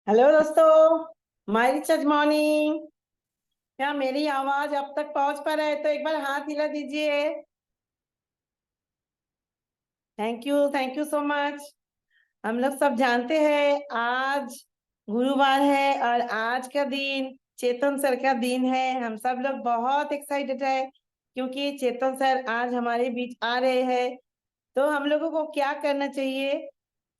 Hello दोस्तों, my Richard morning. क्या मेरी आवाज अब तक पहुंच पा रहा है? तो एक बार हाथ हिला दीजिए। Thank you so much. हम लोग सब जानते हैं आज गुरुवार है और आज का दिन चेतन सर का दिन है। हम सब लोग बहुत एक्साइटेड है क्योंकि चेतन सर आज हमारे बीच आ रहे हैं। तो हम लोगों को क्या करना चाहिए?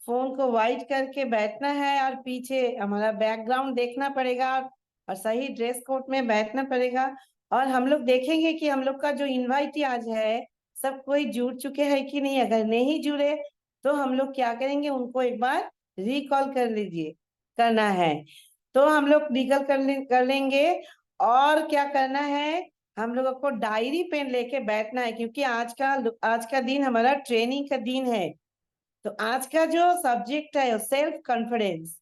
फोन को वाइट करके बैठना है और पीछे हमारा बैकग्राउंड देखना पड़ेगा और सही ड्रेस कोड में बैठना पड़ेगा। और हम लोग देखेंगे कि हम लोग का जो इनवाइटी आज है सब कोई जुड़ चुके हैं कि नहीं। अगर नहीं जुड़े तो हम लोग क्या करेंगे, उनको एक बार रिकॉल कर लीजिए, करना है। तो हम लोग रिकॉल कर लेंगे। और क्या करना है, हम लोगों को डायरी पेन लेके बैठना है क्योंकि आज का दिन हमारा ट्रेनिंग का दिन है। तो आज का जो सब्जेक्ट है सेल्फ कॉन्फिडेंस।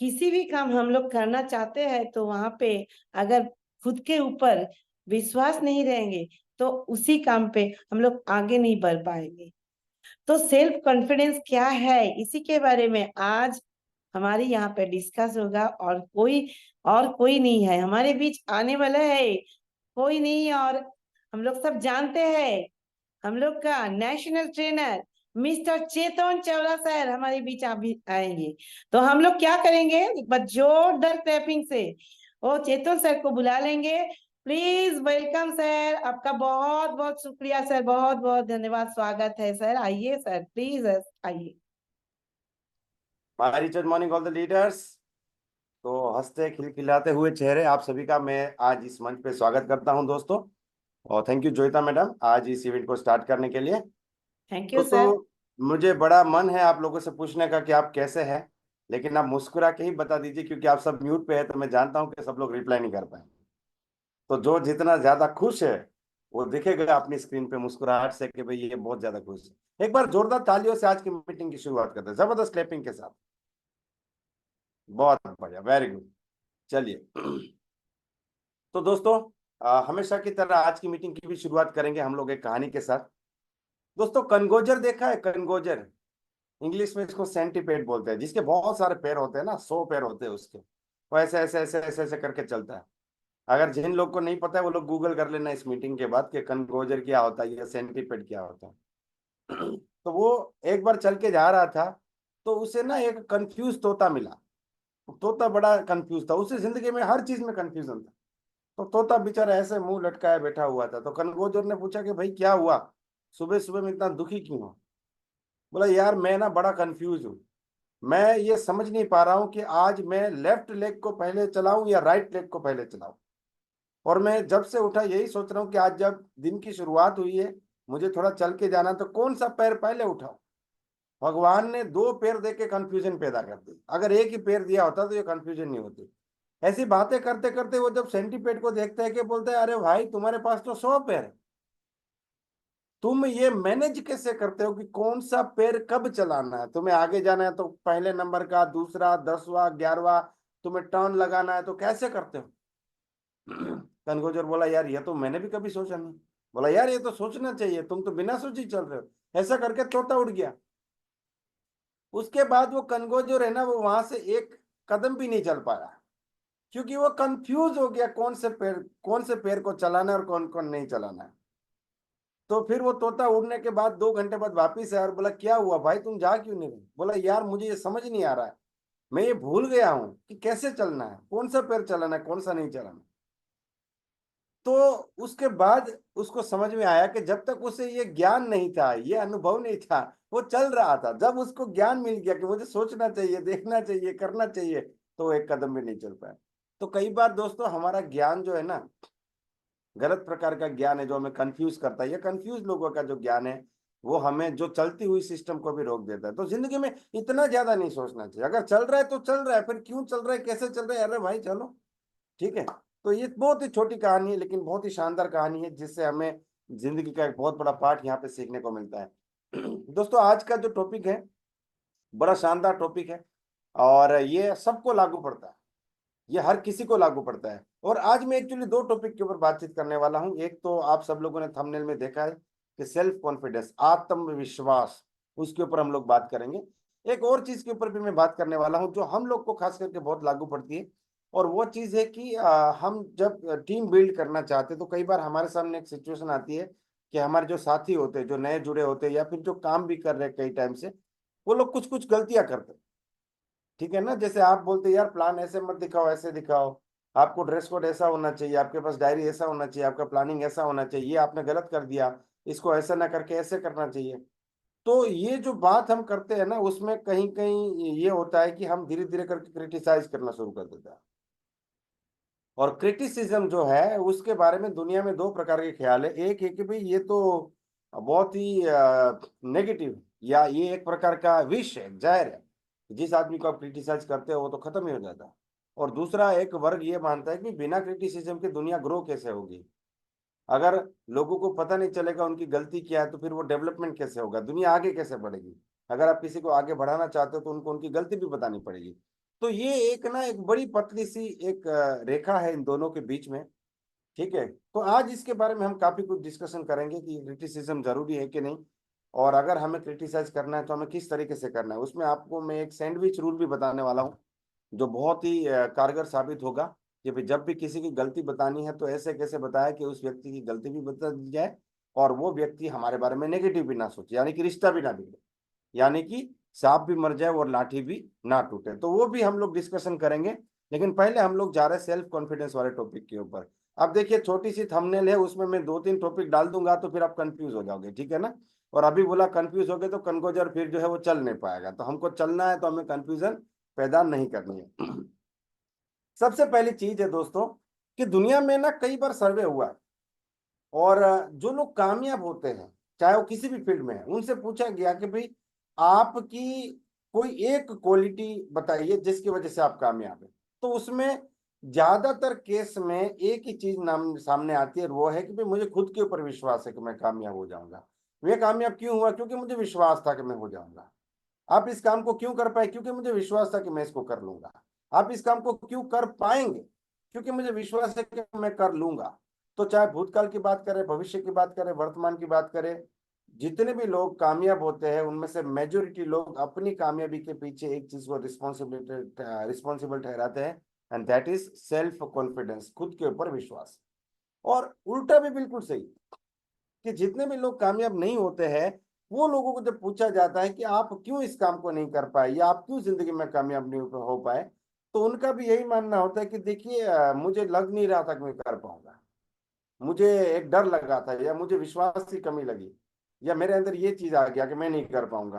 किसी भी काम हम लोग करना चाहते हैं तो वहां पे अगर खुद के ऊपर विश्वास नहीं रहेंगे तो उसी काम पे हम लोग आगे नहीं बढ़ पाएंगे। तो सेल्फ कॉन्फिडेंस क्या है, इसी के बारे में आज हमारे यहाँ पे डिस्कस होगा। और कोई नहीं है हमारे बीच आने वाला है, कोई नहीं। और हम लोग सब जानते हैं हम लोग का नेशनल ट्रेनर मिस्टर चेतन चावला सर हमारे बीच अभी आएंगे। तो हम लोग क्या करेंगे, एक बार जोरदार क्लैपिंग से वो चेतन सर को बुला लेंगे। प्लीज वेलकम सर, आपका बहुत बहुत शुक्रिया सर, बहुत बहुत धन्यवाद, स्वागत है सर। आइए सर, प्लीज आइए। हमारी good morning all the leaders. तो हंसते खिलखिलाते हुए चेहरे आप सभी का मैं आज इस मंच पे स्वागत करता हूं दोस्तों। और थैंक यू जोयिता मैडम आज इस इवेंट को स्टार्ट करने के लिए। Thank you sir. दोस्तों मुझे बड़ा मन है आप लोगों से पूछने का कि आप कैसे हैं, लेकिन आप मुस्कुरा के ही बता दीजिए क्योंकि आप सब म्यूट पे है तो मैं जानता हूं कि सब लोग रिप्लाई नहीं कर पाए। तो जो जितना ज्यादा खुश है वो दिखेगा अपनी स्क्रीन पे मुस्कुराहट से कि भाई ये बहुत ज्यादा खुश है। एक बार जोरदार तालियों से आज की मीटिंग की शुरुआत करते हैं, जबरदस्त क्लैपिंग के साथ। बहुत बढ़िया, वेरी गुड। चलिए तो दोस्तों हमेशा की तरह आज की मीटिंग की भी शुरुआत करेंगे हम लोग एक कहानी के साथ। दोस्तों कनगोजर देखा है? कनगोजर इंग्लिश में इसको सेंटीपेड बोलते हैं, जिसके बहुत सारे पैर होते हैं ना, 100 पैर होते हैं उसके। वो ऐसे ऐसे ऐसे ऐसे ऐसे करके चलता है। अगर जिन लोग को नहीं पता है वो लोग गूगल कर लेना इस मीटिंग के बाद कि कनगोजर क्या होता है या सेंटीपेड क्या होता है। तो वो एक बार चल के जा रहा था तो उसे ना एक कंफ्यूज तोता मिला। तोता बड़ा कंफ्यूज था, उसे जिंदगी में हर चीज में कंफ्यूजन था। तो तोता बेचारा ऐसे मुंह लटकाए बैठा हुआ था। तो कनगोजर ने पूछा कि भाई क्या हुआ, सुबह सुबह में इतना दुखी क्यों हो? बोला यार मैं ना बड़ा कंफ्यूज हूँ। मैं ये समझ नहीं पा रहा हूँ कि आज मैं लेफ्ट लेग को पहले चलाऊं या राइट लेग को पहले चलाऊं। और मैं जब से उठा यही सोच रहा हूँ कि आज जब दिन की शुरुआत हुई है मुझे थोड़ा चल के जाना, तो कौन सा पैर पहले उठाऊं? भगवान ने दो पैर दे के कंफ्यूजन पैदा कर दी, अगर एक ही पैर दिया होता तो ये कंफ्यूजन नहीं होती। ऐसी बातें करते करते वो जब सेंटीपेड को देखता है कि बोलता है अरे भाई तुम्हारे पास तो 100 पैर है, तुम ये मैनेज कैसे करते हो कि कौन सा पैर कब चलाना है? तुम्हें आगे जाना है तो पहले नंबर का, दूसरा, 10वां, 11वां, तुम्हें टर्न लगाना है तो कैसे करते हो? कनगोजर बोला यार ये तो मैंने भी कभी सोचा नहीं। बोला यार ये तो सोचना चाहिए, तुम तो बिना सोचे चल रहे हो। ऐसा करके तोता उड़ गया। उसके बाद वो कनगोजर है ना, वो वहां से एक कदम भी नहीं चल पाया क्योंकि वो कंफ्यूज हो गया कौन से पैर को चलाना है और कौन कौन नहीं चलाना है। तो फिर वो तोता उड़ने के बाद 2 घंटे बाद वापिस आया और बोला क्या हुआ भाई, तुम जा क्यों नहीं रहे? बोला यार मुझे ये समझ नहीं आ रहा है, मैं ये भूल गया हूँ कि कैसे चलना है, कौन सा पैर चलाना है कौन सा नहीं चलाना। तो उसके बाद उसको समझ में आया कि जब तक उसे ये ज्ञान नहीं था, ये अनुभव नहीं था, वो चल रहा था। जब उसको ज्ञान मिल गया कि मुझे सोचना चाहिए, देखना चाहिए, करना चाहिए, तो वो एक कदम भी नहीं चल पाया। तो कई बार दोस्तों हमारा ज्ञान जो है ना, गलत प्रकार का ज्ञान है जो हमें कंफ्यूज करता है, या कंफ्यूज लोगों का जो ज्ञान है वो हमें जो चलती हुई सिस्टम को भी रोक देता है। तो जिंदगी में इतना ज्यादा नहीं सोचना चाहिए, अगर चल रहा है तो चल रहा है, फिर क्यों चल रहा है, कैसे चल रहा है, अरे भाई चलो, ठीक है। तो ये बहुत ही छोटी कहानी है लेकिन बहुत ही शानदार कहानी है, जिससे हमें जिंदगी का एक बहुत बड़ा पार्ट यहाँ पे सीखने को मिलता है। दोस्तों आज का जो टॉपिक है बड़ा शानदार टॉपिक है और ये सबको लागू पड़ता है, ये हर किसी को लागू पड़ता है। और आज मैं एक्चुअली दो टॉपिक के ऊपर बातचीत करने वाला हूं। एक तो आप सब लोगों ने थंबनेल में देखा है कि सेल्फ कॉन्फिडेंस, आत्मविश्वास, उसके ऊपर हम लोग बात करेंगे। एक और चीज के ऊपर भी मैं बात करने वाला हूँ जो हम लोग को खास करके बहुत लागू पड़ती है, और वो चीज है कि हम जब टीम बिल्ड करना चाहते हैं तो कई बार हमारे सामने एक सिचुएशन आती है कि हमारे जो साथी होते हैं, जो नए जुड़े होते हैं या फिर जो काम भी कर रहे हैं कई टाइम से, वो लोग कुछ कुछ गलतियां करते हैं। ठीक है ना, जैसे आप बोलते हैं यार प्लान ऐसे मत दिखाओ, ऐसे दिखाओ, आपको ड्रेस कोड ऐसा होना चाहिए, आपके पास डायरी ऐसा होना चाहिए, आपका प्लानिंग ऐसा होना चाहिए, ये आपने गलत कर दिया, इसको ऐसा ना करके ऐसे करना चाहिए। तो ये जो बात हम करते हैं ना, उसमें कहीं कहीं ये होता है कि हम धीरे धीरे करके क्रिटिसाइज करना शुरू कर देते हैं। और क्रिटिसिज्म जो है उसके बारे में दुनिया में दो प्रकार के ख्याल है। एक है कि भाई ये तो बहुत ही नेगेटिव, या ये एक प्रकार का विष है, जहर है, जिस आदमी को आप क्रिटिसाइज करते हो वो तो खत्म ही हो जाता है। और दूसरा एक वर्ग ये मानता है कि बिना क्रिटिसिज्म के दुनिया ग्रो कैसे होगी। अगर लोगों को पता नहीं चलेगा उनकी गलती क्या है तो फिर वो डेवलपमेंट कैसे होगा, दुनिया आगे कैसे बढ़ेगी। अगर आप किसी को आगे बढ़ाना चाहते हो तो उनको उनकी गलती भी बतानी पड़ेगी। तो ये एक ना एक बड़ी पतली सी एक रेखा है इन दोनों के बीच में। ठीक है, तो आज इसके बारे में हम काफी कुछ डिस्कशन करेंगे कि क्रिटिसिज्म जरूरी है कि नहीं, और अगर हमें क्रिटिसाइज करना है तो हमें किस तरीके से करना है। उसमें आपको मैं एक सैंडविच रूल भी बताने वाला हूँ जो बहुत ही कारगर साबित होगा कि भाई जब भी किसी की गलती बतानी है तो ऐसे कैसे बताया कि उस व्यक्ति की गलती भी बता दी जाए और वो व्यक्ति हमारे बारे में नेगेटिव भी ना सोचे, यानी कि रिश्ता भी ना बिगड़े, यानी कि सांप भी मर जाए और लाठी भी ना टूटे। तो वो भी हम लोग डिस्कशन करेंगे। लेकिन पहले हम लोग जा रहे हैं सेल्फ कॉन्फिडेंस वाले टॉपिक के ऊपर। अब देखिए छोटी सी थंबनेल है, उसमें मैं दो तीन टॉपिक डाल दूंगा तो फिर आप कंफ्यूज हो जाओगे, ठीक है ना। और अभी बोला कंफ्यूज हो गए तो कनगोजर फिर जो है वो चल नहीं पाएगा, तो हमको चलना है तो हमें कंफ्यूजन पैदा नहीं करनी है। सबसे पहली चीज है दोस्तों कि दुनिया में ना कई बार सर्वे हुआ है, और जो लोग कामयाब होते हैं चाहे वो किसी भी फील्ड में है, उनसे पूछा गया कि भाई आपकी कोई एक क्वालिटी बताइए जिसकी वजह से आप कामयाब हैं। तो उसमें ज्यादातर केस में एक ही चीज नाम सामने आती है, और वो है कि भाई मुझे खुद के ऊपर विश्वास है कि मैं कामयाब हो जाऊंगा। मैं कामयाब क्यों हुआ? क्योंकि मुझे विश्वास था कि मैं हो जाऊंगा। आप इस काम को क्यों कर पाए? क्योंकि मुझे विश्वास था कि मैं इसको कर लूंगा। आप इस काम को क्यों कर पाएंगे? क्योंकि मुझे विश्वास है कि मैं कर लूंगा। तो चाहे भूतकाल की बात करें, भविष्य की बात करें, वर्तमान की बात करें, जितने भी लोग कामयाब होते हैं उनमें से मेजोरिटी लोग अपनी कामयाबी के पीछे एक चीज को रिस्पॉन्सिबल ठहराते हैं, and that is self confidence, खुद के ऊपर विश्वास। और उल्टा भी बिल्कुल सही, कि जितने भी लोग कामयाब नहीं होते हैं वो लोगों को जब पूछा जाता है कि आप क्यों इस काम को नहीं कर पाए या आप क्यों जिंदगी में कामयाब नहीं हो पाए, तो उनका भी यही मानना होता है कि देखिए मुझे लग नहीं रहा था कि मैं कर पाऊंगा, मुझे एक डर लगा था, या मुझे विश्वास की कमी लगी, या मेरे अंदर ये चीज आ गया कि मैं नहीं कर पाऊंगा।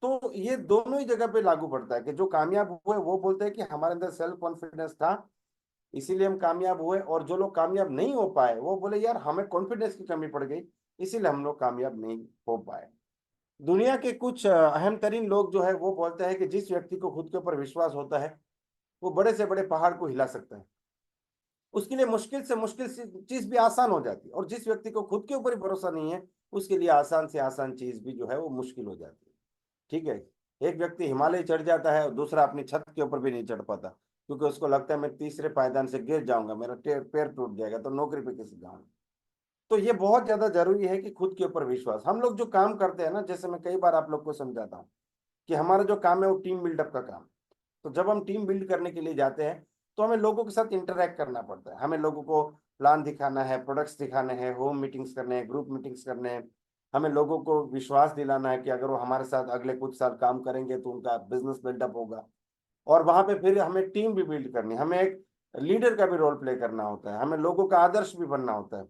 तो ये दोनों ही जगह पे लागू पड़ता है कि जो कामयाब हुए वो बोलते हैं कि हमारे अंदर सेल्फ कॉन्फिडेंस था इसीलिए हम कामयाब हुए, और जो लोग कामयाब नहीं हो पाए वो बोले यार हमें कॉन्फिडेंस की कमी पड़ गई इसीलिए हम लोग कामयाब नहीं हो पाए। दुनिया के कुछ अहम तरीन लोग जो है वो बोलते हैं कि जिस व्यक्ति को खुद के ऊपर विश्वास होता है वो बड़े से बड़े पहाड़ को हिला सकता है, उसके लिए मुश्किल चीज भी आसान हो जाती है, और जिस व्यक्ति को खुद के ऊपर ही भरोसा नहीं है उसके लिए आसान से आसान चीज भी जो है वो मुश्किल हो जाती है। ठीक है, एक व्यक्ति हिमालय चढ़ जाता है और दूसरा अपनी छत के ऊपर भी नहीं चढ़ पाता, क्योंकि उसको लगता है मैं तीसरे पायदान से गिर जाऊंगा, मेरा पैर टूट जाएगा तो नौकरी पे कैसे जाऊंगा। तो ये बहुत ज्यादा जरूरी है कि खुद के ऊपर विश्वास। हम लोग जो काम करते हैं ना, जैसे मैं कई बार आप लोग को समझाता हूँ कि हमारा जो काम है वो टीम बिल्डअप का काम। तो जब हम टीम बिल्ड करने के लिए जाते हैं तो हमें लोगों के साथ इंटरेक्ट करना पड़ता है, हमें लोगों को प्लान दिखाना है, प्रोडक्ट्स दिखाने हैं, होम मीटिंग्स करने हैं, ग्रुप मीटिंग्स करने हैं। हमें लोगों को विश्वास दिलाना है कि अगर वो हमारे साथ अगले कुछ साल काम करेंगे तो उनका बिजनेस बिल्डअप होगा। और वहां पे फिर हमें टीम भी बिल्ड करनी है, हमें एक लीडर का भी रोल प्ले करना होता है, हमें लोगों का आदर्श भी बनना होता है।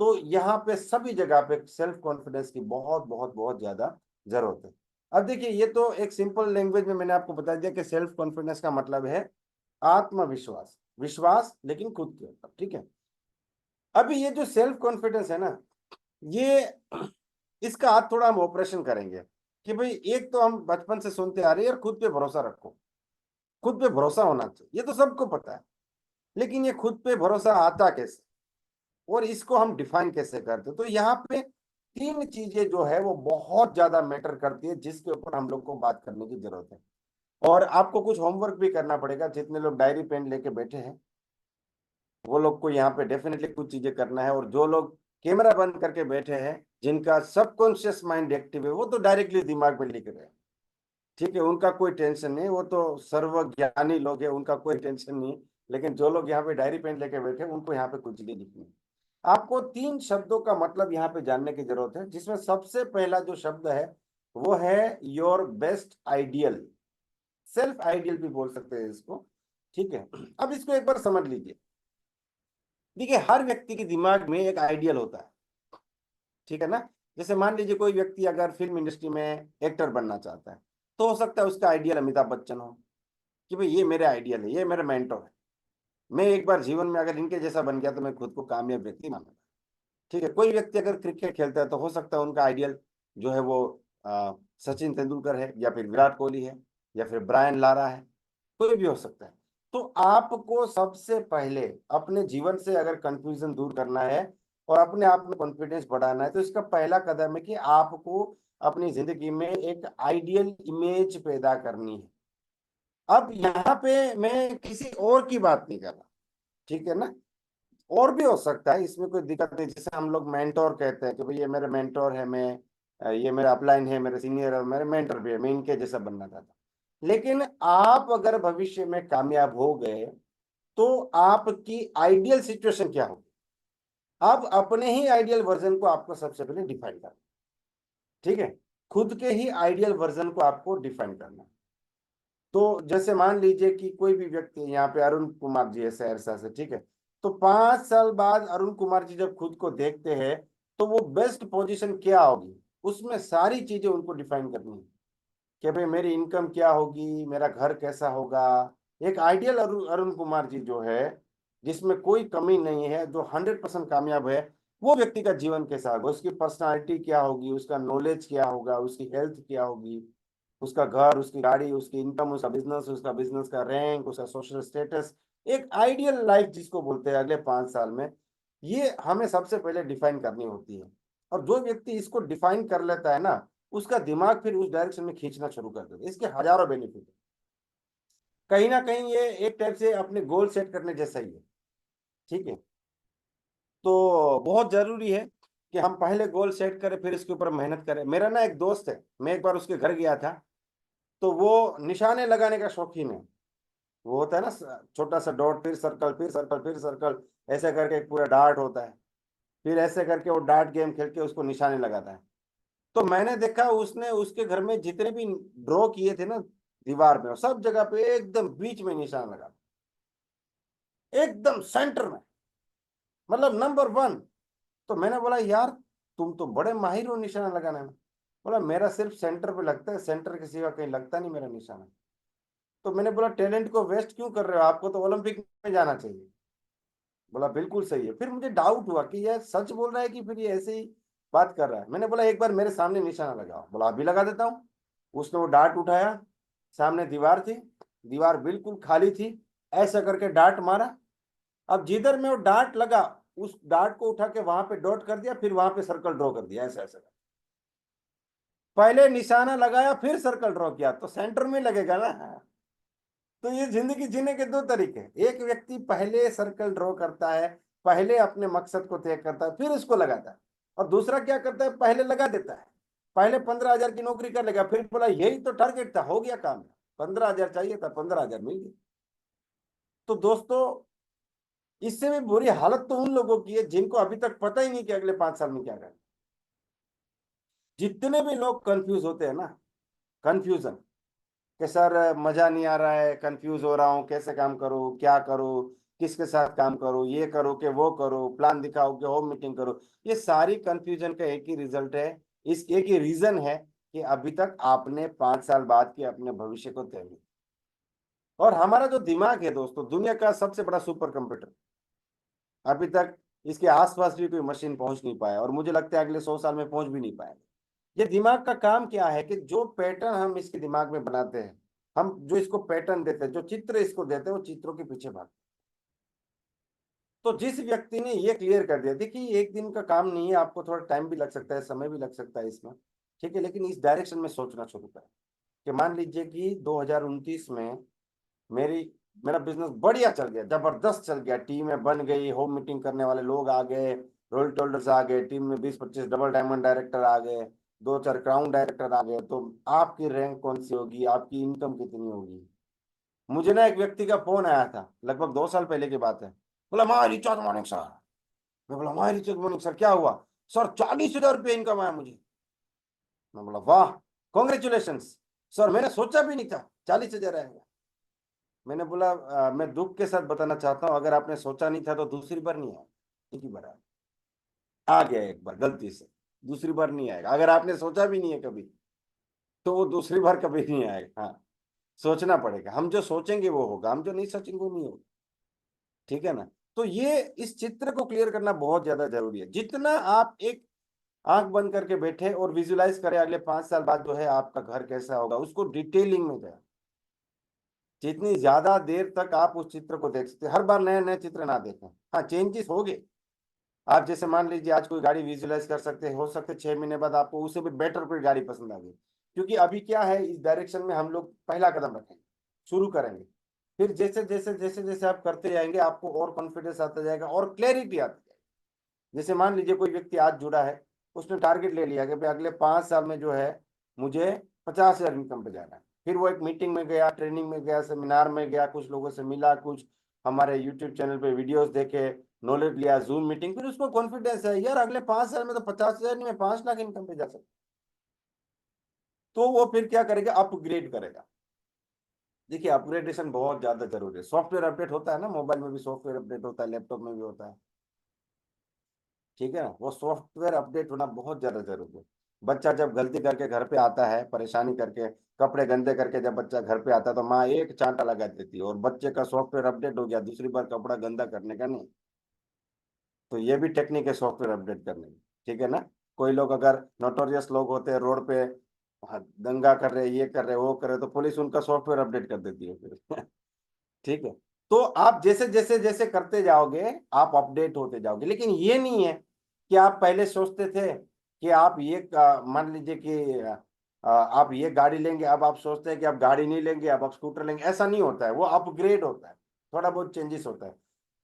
तो यहाँ पे सभी जगह पे सेल्फ कॉन्फिडेंस की बहुत बहुत बहुत ज्यादा जरूरत है। अब देखिए ये तो एक सिंपल लैंग्वेज में मैंने आपको बता दिया कि सेल्फ कॉन्फिडेंस का मतलब है आत्मविश्वास, विश्वास लेकिन खुद के ऊपर। ठीक है, अभी ये जो सेल्फ कॉन्फिडेंस है ना, ये इसका आज थोड़ा हम ऑपरेशन करेंगे कि भाई एक तो हम बचपन से सुनते आ रहे हैं यार खुद पे भरोसा रखो, खुद पे भरोसा होना चाहिए, ये तो सबको पता है। लेकिन ये खुद पे भरोसा आता कैसे और इसको हम डिफाइन कैसे करते, तो यहाँ पे तीन चीजें जो है वो बहुत ज्यादा मैटर करती है जिसके ऊपर हम लोग को बात करने की जरूरत है। और आपको कुछ होमवर्क भी करना पड़ेगा, जितने लोग डायरी पेन लेके बैठे हैं वो लोग को यहाँ पे डेफिनेटली कुछ चीजें करना है, और जो लोग कैमरा बंद करके बैठे हैं जिनका सबकॉन्शियस माइंड एक्टिव है वो तो डायरेक्टली दिमाग में लिख रहे हैं। ठीक है, उनका कोई टेंशन नहीं, वो तो सर्वज्ञानी लोग हैं, उनका कोई टेंशन नहीं। लेकिन जो लोग यहाँ पे डायरी पेन लेके बैठे उनको यहाँ पे कुछ नहीं लिखनी। आपको 3 शब्दों का मतलब यहाँ पे जानने की जरूरत है, जिसमें सबसे पहला जो शब्द है वो है your best ideal. Self ideal भी बोल सकते हैं इसको। ठीक है, अब इसको एक बार समझ लीजिए। देखिए, हर व्यक्ति के दिमाग में एक आइडियल होता है, ठीक है ना। जैसे मान लीजिए कोई व्यक्ति अगर फिल्म इंडस्ट्री में एक्टर बनना चाहता है, तो हो सकता है उसका आइडियल अमिताभ बच्चन हो, कि भाई ये मेरे आइडियल है, ये मेरा मेंटोर है, मैं एक बार जीवन में अगर इनके जैसा बन गया तो मैं खुद को कामयाब व्यक्ति मानूंगा। ठीक है, कोई व्यक्ति अगर क्रिकेट खेलता है तो हो सकता है उनका आइडियल जो है वो सचिन तेंदुलकर है, या फिर विराट कोहली है, या फिर ब्रायन लारा है, कोई भी हो सकता है। तो आपको सबसे पहले अपने जीवन से अगर कंफ्यूजन दूर करना है और अपने आप में कॉन्फिडेंस बढ़ाना है, तो इसका पहला कदम है कि आपको अपनी जिंदगी में एक आइडियल इमेज पैदा करनी है। अब यहाँ पे मैं किसी और की बात नहीं कर रहा, ठीक है ना। और भी हो सकता है, इसमें कोई दिक्कत नहीं। जैसे हम लोग मेंटोर कहते हैं कि भाई ये मेरा मेंटोर है, मैं ये मेरा अपलाइन है, मेरे सीनियर है, मेरे मेंटर भी है, मैं इनके जैसा बनना चाहता हूँ। लेकिन आप अगर भविष्य में कामयाब हो गए तो आपकी आइडियल सिचुएशन क्या होगी? आप अपने ही आइडियल वर्जन को आपको सबसे पहले डिफाइन करना। ठीक है, खुद के ही आइडियल वर्जन को आपको डिफाइन करना। तो जैसे मान लीजिए कि कोई भी व्यक्ति, यहाँ पे अरुण कुमार जी है सहरसा से, ठीक है। तो 5 साल बाद अरुण कुमार जी जब खुद को देखते हैं तो वो बेस्ट पोजीशन क्या होगी, उसमें सारी चीजें उनको डिफाइन करनी है कि भाई मेरी इनकम क्या होगी, मेरा घर कैसा होगा। एक आइडियल अरुण अरुण कुमार जी जो है, जिसमें कोई कमी नहीं है, जो 100% कामयाब है, वो व्यक्ति का जीवन कैसा होगा, उसकी पर्सनालिटी क्या होगी, उसका नॉलेज क्या होगा, उसकी हेल्थ क्या होगी, उसका घर, उसकी गाड़ी, उसकी इनकम, उसका बिजनेस का रैंक, उसका सोशल स्टेटस। एक आइडियल लाइफ जिसको बोलते हैं अगले 5 साल में, ये हमें सबसे पहले डिफाइन करनी होती है। और जो व्यक्ति इसको डिफाइन कर लेता है ना, उसका दिमाग फिर उस डायरेक्शन में खींचना शुरू कर देता है। इसके हजारों बेनिफिट है। कहीं ना कहीं ये एक टाइप से अपने गोल सेट करने जैसा ही है। ठीक है, तो बहुत जरूरी है कि हम पहले गोल सेट करें, फिर इसके ऊपर मेहनत करें। मेरा ना एक दोस्त है, मैं एक बार उसके घर गया था, तो वो निशाने लगाने का शौकीन है। वो होता है ना, छोटा सा डॉट, फिर सर्कल, फिर सर्कल, फिर सर्कल, ऐसे करके एक पूरा डार्ट होता है। फिर ऐसे करके वो डार्ट गेम खेल के उसको निशाने लगाता है। तो मैंने देखा उसने उसके घर में जितने भी ड्रॉ किए थे ना दीवार में, सब जगह पे एकदम बीच में निशान लगा, एकदम सेंटर में, मतलब नंबर 1। तो मैंने बोला यार, तुम तो बड़े माहिर हो निशाना लगाने में। बोला मेरा सिर्फ सेंटर पे लगता है, सेंटर के सिवा कहीं लगता नहीं मेरा निशाना। तो मैंने बोला टैलेंट को वेस्ट क्यों कर रहे हो, आपको तो ओलंपिक में जाना चाहिए। बोला बिल्कुल सही है। फिर मुझे डाउट हुआ कि यह सच बोल रहा है कि फिर ये ऐसे ही बात कर रहा है। मैंने बोला एक बार मेरे सामने निशाना लगाओ। बोला अभी लगा देता हूँ। उसने वो डार्ट उठाया, सामने दीवार थी, दीवार बिल्कुल खाली थी, ऐसा करके डार्ट मारा। अब जिधर में वो डार्ट लगा, उस डार्ट को उठा के वहां पे डॉट कर दिया, फिर वहां पे सर्कल ड्रॉ कर दिया, ऐसा ऐसा। पहले निशाना लगाया फिर सर्कल ड्रॉ किया, तो सेंटर में लगेगा ना। तो ये जिंदगी जीने के 2 तरीके। एक व्यक्ति पहले सर्कल ड्रॉ करता है, पहले अपने मकसद को तय करता है, फिर उसको लगाता है। और दूसरा क्या करता है, पहले लगा देता है। पहले 15,000 की नौकरी कर लेगा, फिर बोला यही तो टारगेट था, हो गया काम, 15,000 चाहिए था, 15,000 मिल गया। तो दोस्तों, इससे भी बुरी हालत तो उन लोगों की है जिनको अभी तक पता ही नहीं कि अगले 5 साल में क्या करना। जितने भी लोग कंफ्यूज होते हैं ना, कंफ्यूजन कि सर मजा नहीं आ रहा है, कंफ्यूज हो रहा हूँ, कैसे काम करूँ, क्या करूँ, किसके साथ काम करूँ, ये करो कि वो करो, प्लान दिखाओ कि होम मीटिंग करो, ये सारी कंफ्यूजन का एक ही रिजल्ट है, इस एक ही रीजन है कि अभी तक आपने 5 साल बाद के अपने भविष्य को तय नहीं। और हमारा जो दिमाग है दोस्तों, दुनिया का सबसे बड़ा सुपर कंप्यूटर, अभी तक इसके आसपास भी कोई मशीन पहुंच नहीं पाया, और मुझे लगता है अगले 100 साल में पहुंच भी नहीं पाएगा। ये दिमाग का काम क्या है कि जो पैटर्न हम इसके दिमाग में बनाते हैं, हम जो इसको पैटर्न देते हैं, जो चित्र इसको देते हैं, वो चित्रों के पीछे भागते हैं। तो जिस व्यक्ति ने ये क्लियर कर दिया, देखिए एक दिन का काम नहीं है, आपको थोड़ा टाइम भी लग सकता है, समय भी लग सकता है इसमें, ठीक है, लेकिन इस डायरेक्शन में सोचना शुरू करें कि मान लीजिए कि 2029 में मेरी मेरा बिजनेस बढ़िया चल गया, जबरदस्त चल गया, टीमें बन गई, होम मीटिंग करने वाले लोग आ गए, रोल टोल्डर्स आ गए, टीम में 20-25 डबल डायमंड डायरेक्टर आ गए, दो चार क्राउन डायरेक्टर आ गए, तो आपकी रैंक कौन सी होगी, आपकी इनकम कितनी होगी। मुझे ना एक व्यक्ति का फोन आया था, लगभग 2 साल पहले की बात है। बोला माय रिचार्ज मॉर्निंग सर। मैं बोला माय रिचार्ज मॉर्निंग सर, क्या हुआ? सर 40,000 रुपये इनकम आया मुझे। मैं बोला वाह, कॉन्ग्रेचुलेशन सर, मैंने सोचा भी नहीं था 40,000 आएगा। मैंने बोला मैं दुख के साथ बताना चाहता हूँ, अगर आपने सोचा नहीं था तो दूसरी बार नहीं आया, एक ही बार आया। आ गया एक बार गलती से, दूसरी बार नहीं आएगा। अगर आपने सोचा भी नहीं है कभी, तो वो दूसरी बार कभी नहीं आएगा। हाँ, सोचना पड़ेगा। हम जो सोचेंगे वो होगा, हम जो नहीं सोचेंगे वो नहीं होगा। ठीक है ना? तो ये इस चित्र को क्लियर करना बहुत ज्यादा जरूरी है। जितना आप एक आंख बंद करके बैठे और विजुलाइज करें अगले 5 साल बाद जो है आपका घर कैसा होगा, उसको डिटेलिंग में जाए। जितनी ज्यादा देर तक आप उस चित्र को देख सकते, हर बार नए नए चित्र ना देखें। हाँ, चेंजेस हो गए। आप जैसे मान लीजिए आज कोई गाड़ी विजुलाइज कर सकते हैं, हो सकते 6 महीने बाद आपको उससे भी बेटर कोई गाड़ी पसंद आ गई। क्योंकि अभी क्या है, इस डायरेक्शन में हम लोग पहला कदम रखेंगे, शुरू करेंगे। फिर जैसे जैसे जैसे जैसे आप करते जाएंगे, आपको और कॉन्फिडेंस आता जाएगा और क्लैरिटी आती जाएगी। जैसे मान लीजिए कोई व्यक्ति आज जुड़ा है, उसने टारगेट ले लिया कि भाई अगले 5 साल में जो है मुझे 50,000 इनकम पे जाना है। फिर वो एक मीटिंग में गया, ट्रेनिंग में गया, सेमिनार में गया, कुछ लोगों से मिला, कुछ हमारे यूट्यूब चैनल पे वीडियोस देखे, नॉलेज लिया, जूम मीटिंग। फिर उसको कॉन्फिडेंस है यार अगले 5 साल में तो 50,000 नहीं, मैं 5 लाख इनकम पे जा सकता। तो वो फिर क्या करेगा, अपग्रेड करेगा। देखिए, अपग्रेडेशन बहुत ज्यादा जरूरी है। सॉफ्टवेयर अपडेट होता है ना, मोबाइल में भी सॉफ्टवेयर अपडेट होता है, लैपटॉप में भी होता है। ठीक है ना? वो सॉफ्टवेयर अपडेट होना बहुत ज्यादा जरूरी है। बच्चा जब गलती करके घर पे आता है, परेशानी करके, कपड़े गंदे करके जब बच्चा घर पे आता है, तो माँ एक चांटा लगा देती है, और बच्चे का सॉफ्टवेयर अपडेट हो गया, दूसरी बार कपड़ा गंदा करने का नहीं। तो ये भी टेक्निक है सॉफ्टवेयर अपडेट करने की। ठीक है ना? कोई लोग अगर नोटोरियस लोग होते हैं रोड पे, हाँ, दंगा कर रहे, ये कर रहे, वो कर रहे, तो पुलिस उनका सॉफ्टवेयर अपडेट कर देती है फिर। ठीक है? तो आप जैसे जैसे जैसे करते जाओगे, आप अपडेट होते जाओगे। लेकिन ये नहीं है कि आप पहले सोचते थे कि आप ये मान लीजिए कि आप ये गाड़ी लेंगे, अब आप सोचते हैं कि आप गाड़ी नहीं लेंगे, अब आप स्कूटर लेंगे। ऐसा नहीं होता है, वो अपग्रेड होता है, थोड़ा बहुत चेंजेस होता है।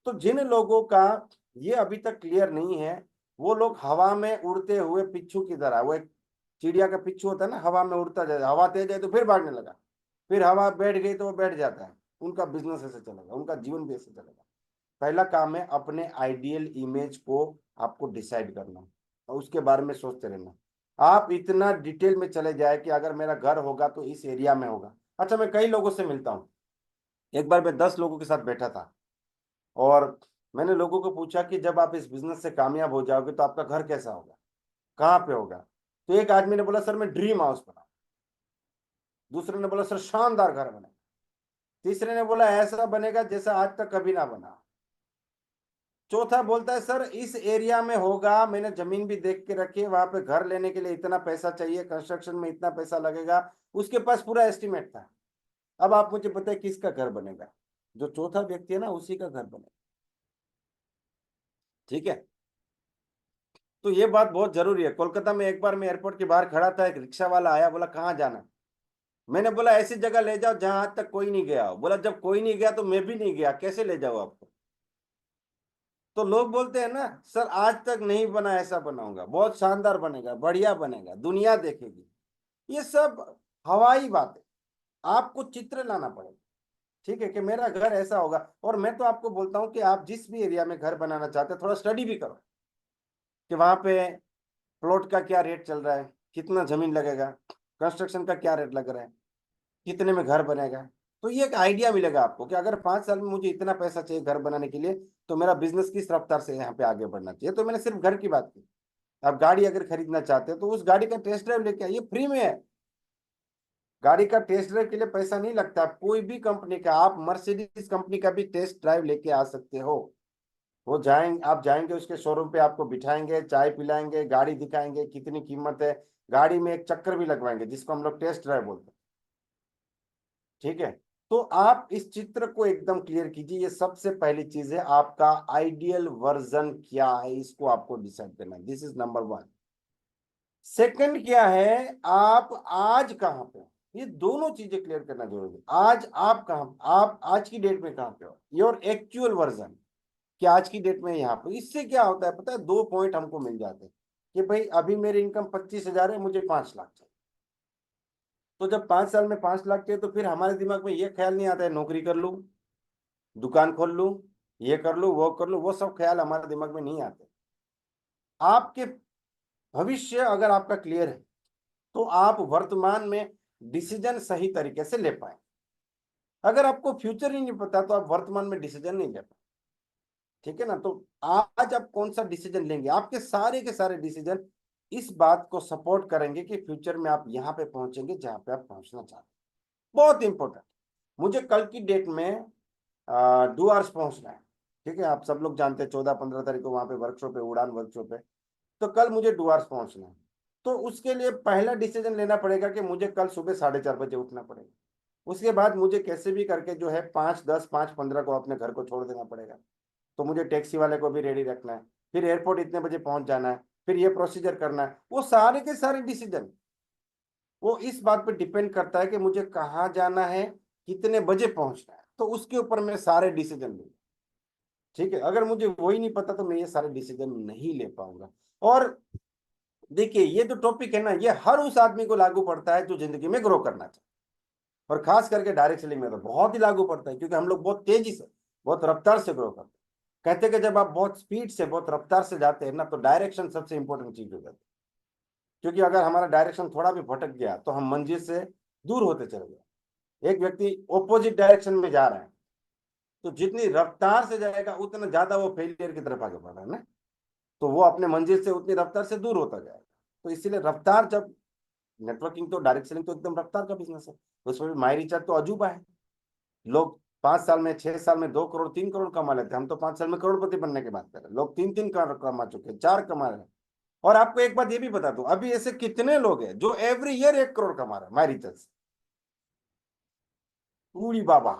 तो जिन लोगों का ये अभी तक क्लियर नहीं है, वो लोग हवा में उड़ते हुए पिच्छू की तरह, वो एक चिड़िया का पिच्छू होता है ना, हवा में उड़ता जाए, हवा तेज है तो फिर भागने लगा, फिर हवा बैठ गई तो वो बैठ जाता है। उनका बिजनेस ऐसे चलेगा, उनका जीवन भी ऐसे चलेगा। पहला काम है अपने आइडियल इमेज को आपको डिसाइड करना और उसके बारे में सोचते रहना। आप इतना डिटेल में चले जाए कि अगर मेरा घर होगा तो इस एरिया में होगा। अच्छा, मैं कई लोगों से मिलता हूँ। एक बार मैं 10 लोगों के साथ बैठा था, और मैंने लोगों को पूछा कि जब आप इस बिजनेस से कामयाब हो जाओगे तो आपका घर कैसा होगा, कहाँ पे होगा। तो एक आदमी ने बोला सर मैं ड्रीम हाउस बना। दूसरे ने बोला सर शानदार घर बना। तीसरे ने बोला ऐसा बनेगा जैसा आज तक कभी ना बना। चौथा बोलता है सर इस एरिया में होगा, मैंने जमीन भी देख के रखी है, वहां पे घर लेने के लिए इतना पैसा चाहिए, कंस्ट्रक्शन में इतना पैसा लगेगा, उसके पास पूरा एस्टिमेट था। अब आप मुझे बताइए किसका घर बनेगा? जो चौथा व्यक्ति है ना, उसी का घर बनेगा। ठीक है? तो ये बात बहुत जरूरी है। कोलकाता में एक बार मैं एयरपोर्ट के बाहर खड़ा था, एक रिक्शा वाला आया, बोला कहाँ जाना। मैंने बोला ऐसी जगह ले जाओ जहां आज तक कोई नहीं गया हो। बोला जब कोई नहीं गया तो मैं भी नहीं गया, कैसे ले जाओ आपको। तो लोग बोलते हैं ना सर आज तक नहीं बना, ऐसा बनाऊंगा, बहुत शानदार बनेगा, बढ़िया बनेगा, दुनिया देखेगी। ये सब हवाई बात है। आपको चित्र लाना पड़ेगा। ठीक है कि मेरा घर ऐसा होगा। और मैं तो आपको बोलता हूँ कि आप जिस भी एरिया में घर बनाना चाहते हैं, थोड़ा स्टडी भी करो कि वहां पे प्लॉट का क्या रेट चल रहा है, कितना जमीन लगेगा, कंस्ट्रक्शन का क्या रेट लग रहा है, कितने में घर बनेगा। तो ये एक आइडिया मिलेगा आपको कि अगर 5 साल में मुझे इतना पैसा चाहिए घर बनाने के लिए, तो मेरा बिजनेस किस रफ्तार से यहाँ पे आगे बढ़ना चाहिए। तो मैंने सिर्फ घर की बात की। आप गाड़ी अगर खरीदना चाहते हैं तो उस गाड़ी का टेस्ट ड्राइव लेके आइए, फ्री में है। गाड़ी का टेस्ट ड्राइव के लिए पैसा नहीं लगता। कोई भी कंपनी का, आप मर्सिडीज कंपनी का भी टेस्ट ड्राइव लेके आ सकते हो। वो जाएंगे, आप जाएंगे उसके शोरूम पे, आपको बिठाएंगे, चाय पिलाएंगे, गाड़ी दिखाएंगे कितनी कीमत है, गाड़ी में एक चक्कर भी लगवाएंगे जिसको हम लोग टेस्ट ड्राइव बोलते हैं। ठीक है? तो आप इस चित्र को एकदम क्लियर कीजिए। ये सबसे पहली चीज है, आपका आइडियल वर्जन क्या है, इसको आपको डिसाइड करना है। This is number 1। सेकंड क्या है, आप आज कहां पे हो, ये दोनों चीजें क्लियर करना जरूरी है। आज आप कहां, आप आज की डेट में कहां पे हो, योर एक्चुअल वर्जन कि आज की डेट में यहाँ पे। इससे क्या होता है पता है, 2 पॉइंट हमको मिल जाते हैं। कि भाई अभी मेरी इनकम 25,000 है, मुझे 5 लाख चाहिए। तो जब 5 साल में 5 लाख चाहिए तो फिर हमारे दिमाग में ये ख्याल नहीं आता है नौकरी कर लूं, दुकान खोल लूं, ये कर लूं, वो कर लूं, वो सब ख्याल हमारे दिमाग में नहीं आते। आपके भविष्य अगर आपका क्लियर है तो आप वर्तमान में डिसीजन सही तरीके से ले पाए। अगर आपको फ्यूचर ही नहीं पता तो आप वर्तमान में डिसीजन नहीं ले पाए। ठीक है ना। तो आज आप कौन सा डिसीजन लेंगे, आपके सारे के सारे डिसीजन इस बात को सपोर्ट करेंगे कि फ्यूचर में आप यहाँ पे पहुंचेंगे जहां पे आप पहुंचना चाहते हैं। बहुत इंपॉर्टेंट। मुझे कल की डेट में डुआर्स पहुंचना है। ठीक है, आप सब लोग जानते हैं 14-15 तारीख को वहां पे वर्कशॉप है, उड़ान वर्कशॉप है। तो कल मुझे डुआर्स पहुंचना है। तो उसके लिए पहला डिसीजन लेना पड़ेगा कि मुझे कल सुबह 4:30 बजे उठना पड़ेगा। उसके बाद मुझे कैसे भी करके जो है 5:10, 5:15 को अपने घर को छोड़ देना पड़ेगा। तो मुझे टैक्सी वाले को भी रेडी रखना है, फिर एयरपोर्ट इतने बजे पहुंच जाना है, फिर ये प्रोसीजर करना है। वो सारे के सारे डिसीजन वो इस बात पे डिपेंड करता है कि मुझे कहाँ जाना है, कितने बजे पहुंचना है। तो उसके ऊपर मैं सारे डिसीजन लूंगा। ठीक है, अगर मुझे वही नहीं पता तो मैं ये सारे डिसीजन नहीं ले पाऊंगा। और देखिए, ये जो टॉपिक है ना, ये हर उस आदमी को लागू पड़ता है जो जिंदगी में ग्रो करना चाहता है। और खास करके डायरेक्ट सेलिंग में तो बहुत ही लागू पड़ता है, क्योंकि हम लोग बहुत तेजी से, बहुत रफ्तार से ग्रो करते हैं। कहते हैं कि जब आप बहुत स्पीड से, बहुत रफ्तार से जाते हैं ना, तो डायरेक्शन सबसे इंपॉर्टेंट चीज हो जाती है। क्योंकि अगर हमारा डायरेक्शन थोड़ा भी भटक गया तो हम मंजिल से दूर होते चले गए। एक व्यक्ति ऑपोजिट डायरेक्शन में जा रहा है तो जितनी रफ्तार से जाएगा उतना ज्यादा वो फेलियर की तरफ आगे बढ़ रहा है ना। तो वो अपने मंजिल से उतनी रफ्तार से दूर होता जाएगा। तो इसीलिए रफ्तार, जब नेटवर्किंग तो डायरेक्ट सेलिंग तो एकदम रफ्तार का बिजनेस है। उसमें भी माई रिचार्ज तो अजूबा है। लोग 5 साल में, 6 साल में 2 करोड़, 3 करोड़ कमा लेते हैं। हम तो 5 साल में करोड़पति बनने की बात कर रहे हैं। लोग 3-3 करोड़ कमा चुके हैं, 4 कमा रहे हैं। और आपको एक बात ये भी बता दूं, अभी ऐसे कितने लोग हैं जो एवरी ईयर 1 करोड़ कमा रहे हैं माई रिचार्ज। पूरी बाबा,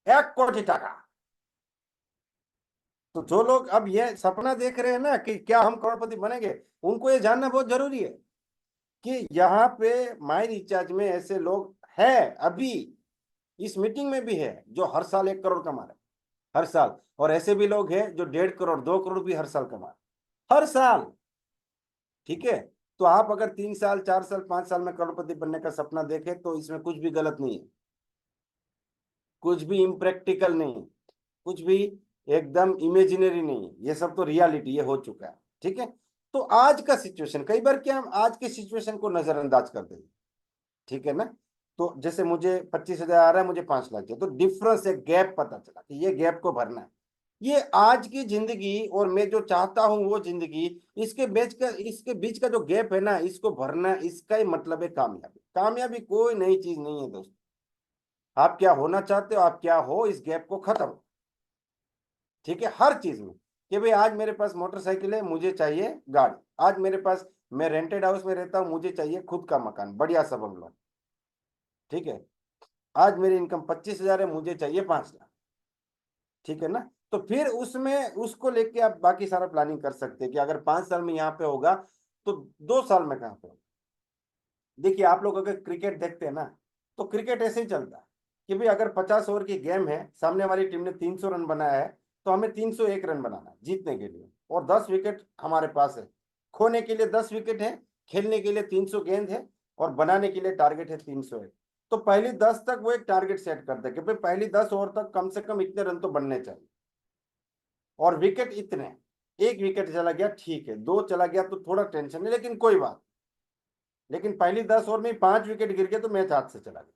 1 कोटी टाका। तो जो लोग अब ये सपना देख रहे हैं ना कि क्या हम करोड़पति बनेंगे, उनको ये जानना बहुत जरूरी है कि यहाँ पे माई रिचार्ज में ऐसे लोग हैं, अभी इस मीटिंग में भी है, जो हर साल 1 करोड़ कमा रहे हैं, हर साल। और ऐसे भी लोग हैं जो 1.5 करोड़, 2 करोड़ भी हर साल कमा रहे हैं, हर साल। ठीक है। तो आप अगर 3 साल, 4 साल, 5 साल में करोड़पति बनने का सपना देखें तो इसमें कुछ भी गलत नहीं है, कुछ भी इम्प्रैक्टिकल नहीं, कुछ भी एकदम इमेजिनरी नहीं। ये सब तो रियलिटी, ये हो चुका है। ठीक है। तो आज का सिचुएशन, कई बार क्या हम आज के सिचुएशन को नजरअंदाज कर देंगे। ठीक है ना। तो जैसे मुझे 25,000 आ रहा है, मुझे 5 लाख चाहिए, तो डिफरेंस, एक गैप पता चला कि ये गैप को भरना है। ये आज की जिंदगी और मैं जो चाहता हूं वो जिंदगी, इसके बीच का जो गैप है ना, इसको भरना, इसका ही मतलब है कामयाबी। कामयाबी कोई नई चीज नहीं है दोस्तों। आप क्या होना चाहते हो, आप क्या हो, इस गैप को खत्म। ठीक है, हर चीज में। कि भाई आज मेरे पास मोटरसाइकिल है, मुझे चाहिए गाड़ी। आज मेरे पास, मैं रेंटेड हाउस में रहता हूँ, मुझे चाहिए खुद का मकान, बढ़िया सा बंगला। ठीक है। आज मेरी इनकम 25,000 है, मुझे चाहिए 5 लाख। ठीक है ना। तो फिर उसमें उसको लेके आप बाकी सारा प्लानिंग कर सकते हैं कि अगर 5 साल में यहाँ पे होगा तो 2 साल में कहाँ पे होगा। देखिए, आप लोग अगर क्रिकेट देखते हैं ना, तो क्रिकेट ऐसे ही चलता है कि भाई अगर 50 ओवर की गेम है, सामने वाली टीम ने 300 रन बनाया है, तो हमें 301 रन बनाना है जीतने के लिए। और 10 विकेट हमारे पास है, खोने के लिए 10 विकेट है, खेलने के लिए 300 गेंद है, और बनाने के लिए टारगेट है 301। तो पहली 10 तक वो एक टारगेट सेट करते हैं कि भाई पहली 10 ओवर तक कम से कम इतने रन तो बनने चाहिए, और विकेट इतने। 1 विकेट चला गया ठीक है, 2 चला गया तो थोड़ा टेंशन है, लेकिन कोई बात। लेकिन पहली 10 ओवर में 5 विकेट गिर गए तो मैच हाथ से चला गया।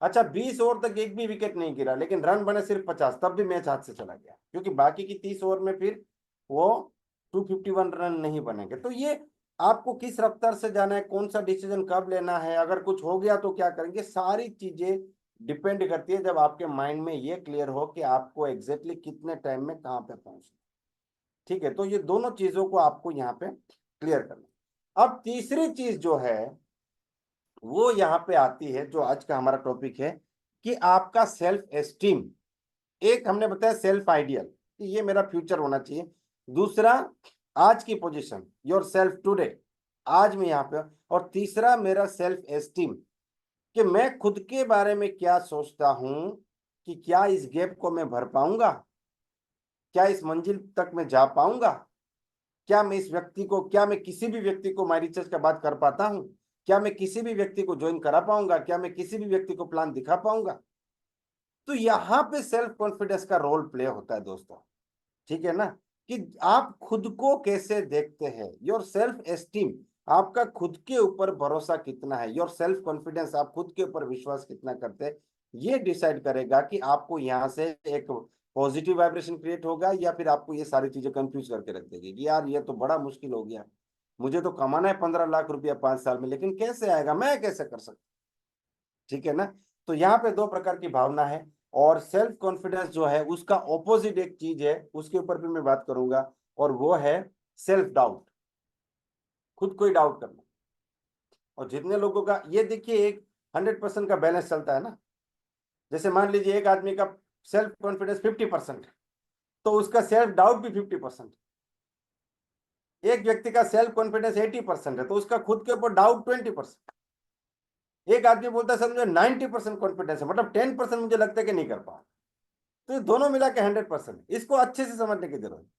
अच्छा, 20 ओवर तक एक भी विकेट नहीं गिरा, लेकिन रन बने सिर्फ 50, तब भी मैच हाथ से चला गया, क्योंकि बाकी की 30 ओवर में फिर वो 251 रन नहीं बनेंगे। तो ये आपको किस रफ्तार से जाना है, कौन सा डिसीजन कब लेना है, अगर कुछ हो गया तो क्या करेंगे, सारी चीजें डिपेंड करती है जब आपके माइंड में ये क्लियर हो कि आपको एग्जैक्टली कितने टाइम में कहाँ पे पहुंचना। ठीक है। तो ये दोनों चीजों को आपको यहाँ पे क्लियर करना। अब तीसरी चीज जो है वो यहाँ पे आती है, जो आज का हमारा टॉपिक है, कि आपका सेल्फ एस्टीम। एक हमने बताया सेल्फ आइडियल, कि ये मेरा फ्यूचर होना चाहिए। दूसरा, आज की पोजीशन, योर सेल्फ टुडे, आज मैं यहाँ पे। और तीसरा, मेरा सेल्फ एस्टीम, कि मैं खुद के बारे में क्या सोचता हूं, कि क्या इस गैप को मैं भर पाऊंगा, क्या इस मंजिल तक मैं जा पाऊंगा। क्या मैं इस व्यक्ति को, क्या मैं किसी भी व्यक्ति को माई रिसर्च का बात कर पाता हूँ? क्या मैं किसी भी व्यक्ति को ज्वाइन करा पाऊंगा? क्या मैं किसी भी व्यक्ति को प्लान दिखा पाऊंगा? तो यहाँ पे सेल्फ कॉन्फिडेंस का रोल प्ले होता है दोस्तों, ठीक है ना, कि आप खुद को कैसे देखते हैं, योर सेल्फ एस्टीम, आपका खुद के ऊपर भरोसा कितना है, योर सेल्फ कॉन्फिडेंस, आप खुद के ऊपर विश्वास कितना करते हैं, ये डिसाइड करेगा कि आपको यहाँ से एक पॉजिटिव वाइब्रेशन क्रिएट होगा या फिर आपको ये सारी चीजें कंफ्यूज करके रख देगी कि यार ये तो बड़ा मुश्किल हो गया, मुझे तो कमाना है 15 लाख रुपया 5 साल में, लेकिन कैसे आएगा, मैं कैसे कर सकता, ठीक है ना। तो यहाँ पे दो प्रकार की भावना है, और सेल्फ कॉन्फिडेंस जो है उसका ऑपोजिट एक चीज है, उसके ऊपर भी मैं बात करूंगा, और वो है सेल्फ डाउट, खुद को ही डाउट करना। और जितने लोगों का ये देखिए, एक 100% का बैलेंस चलता है ना, जैसे मान लीजिए एक आदमी का सेल्फ कॉन्फिडेंस 50% है, तो उसका सेल्फ डाउट भी 50%। एक व्यक्ति का सेल्फ कॉन्फिडेंस 80% है, तो उसका खुद के ऊपर डाउट 20%। एक आदमी बोलता है सर मुझे 90% कॉन्फिडेंस है, मतलब 10% मुझे लगता है कि नहीं कर पाऊंगा। तो ये दोनों मिला के 100%, इसको अच्छे से समझने की जरूरत है।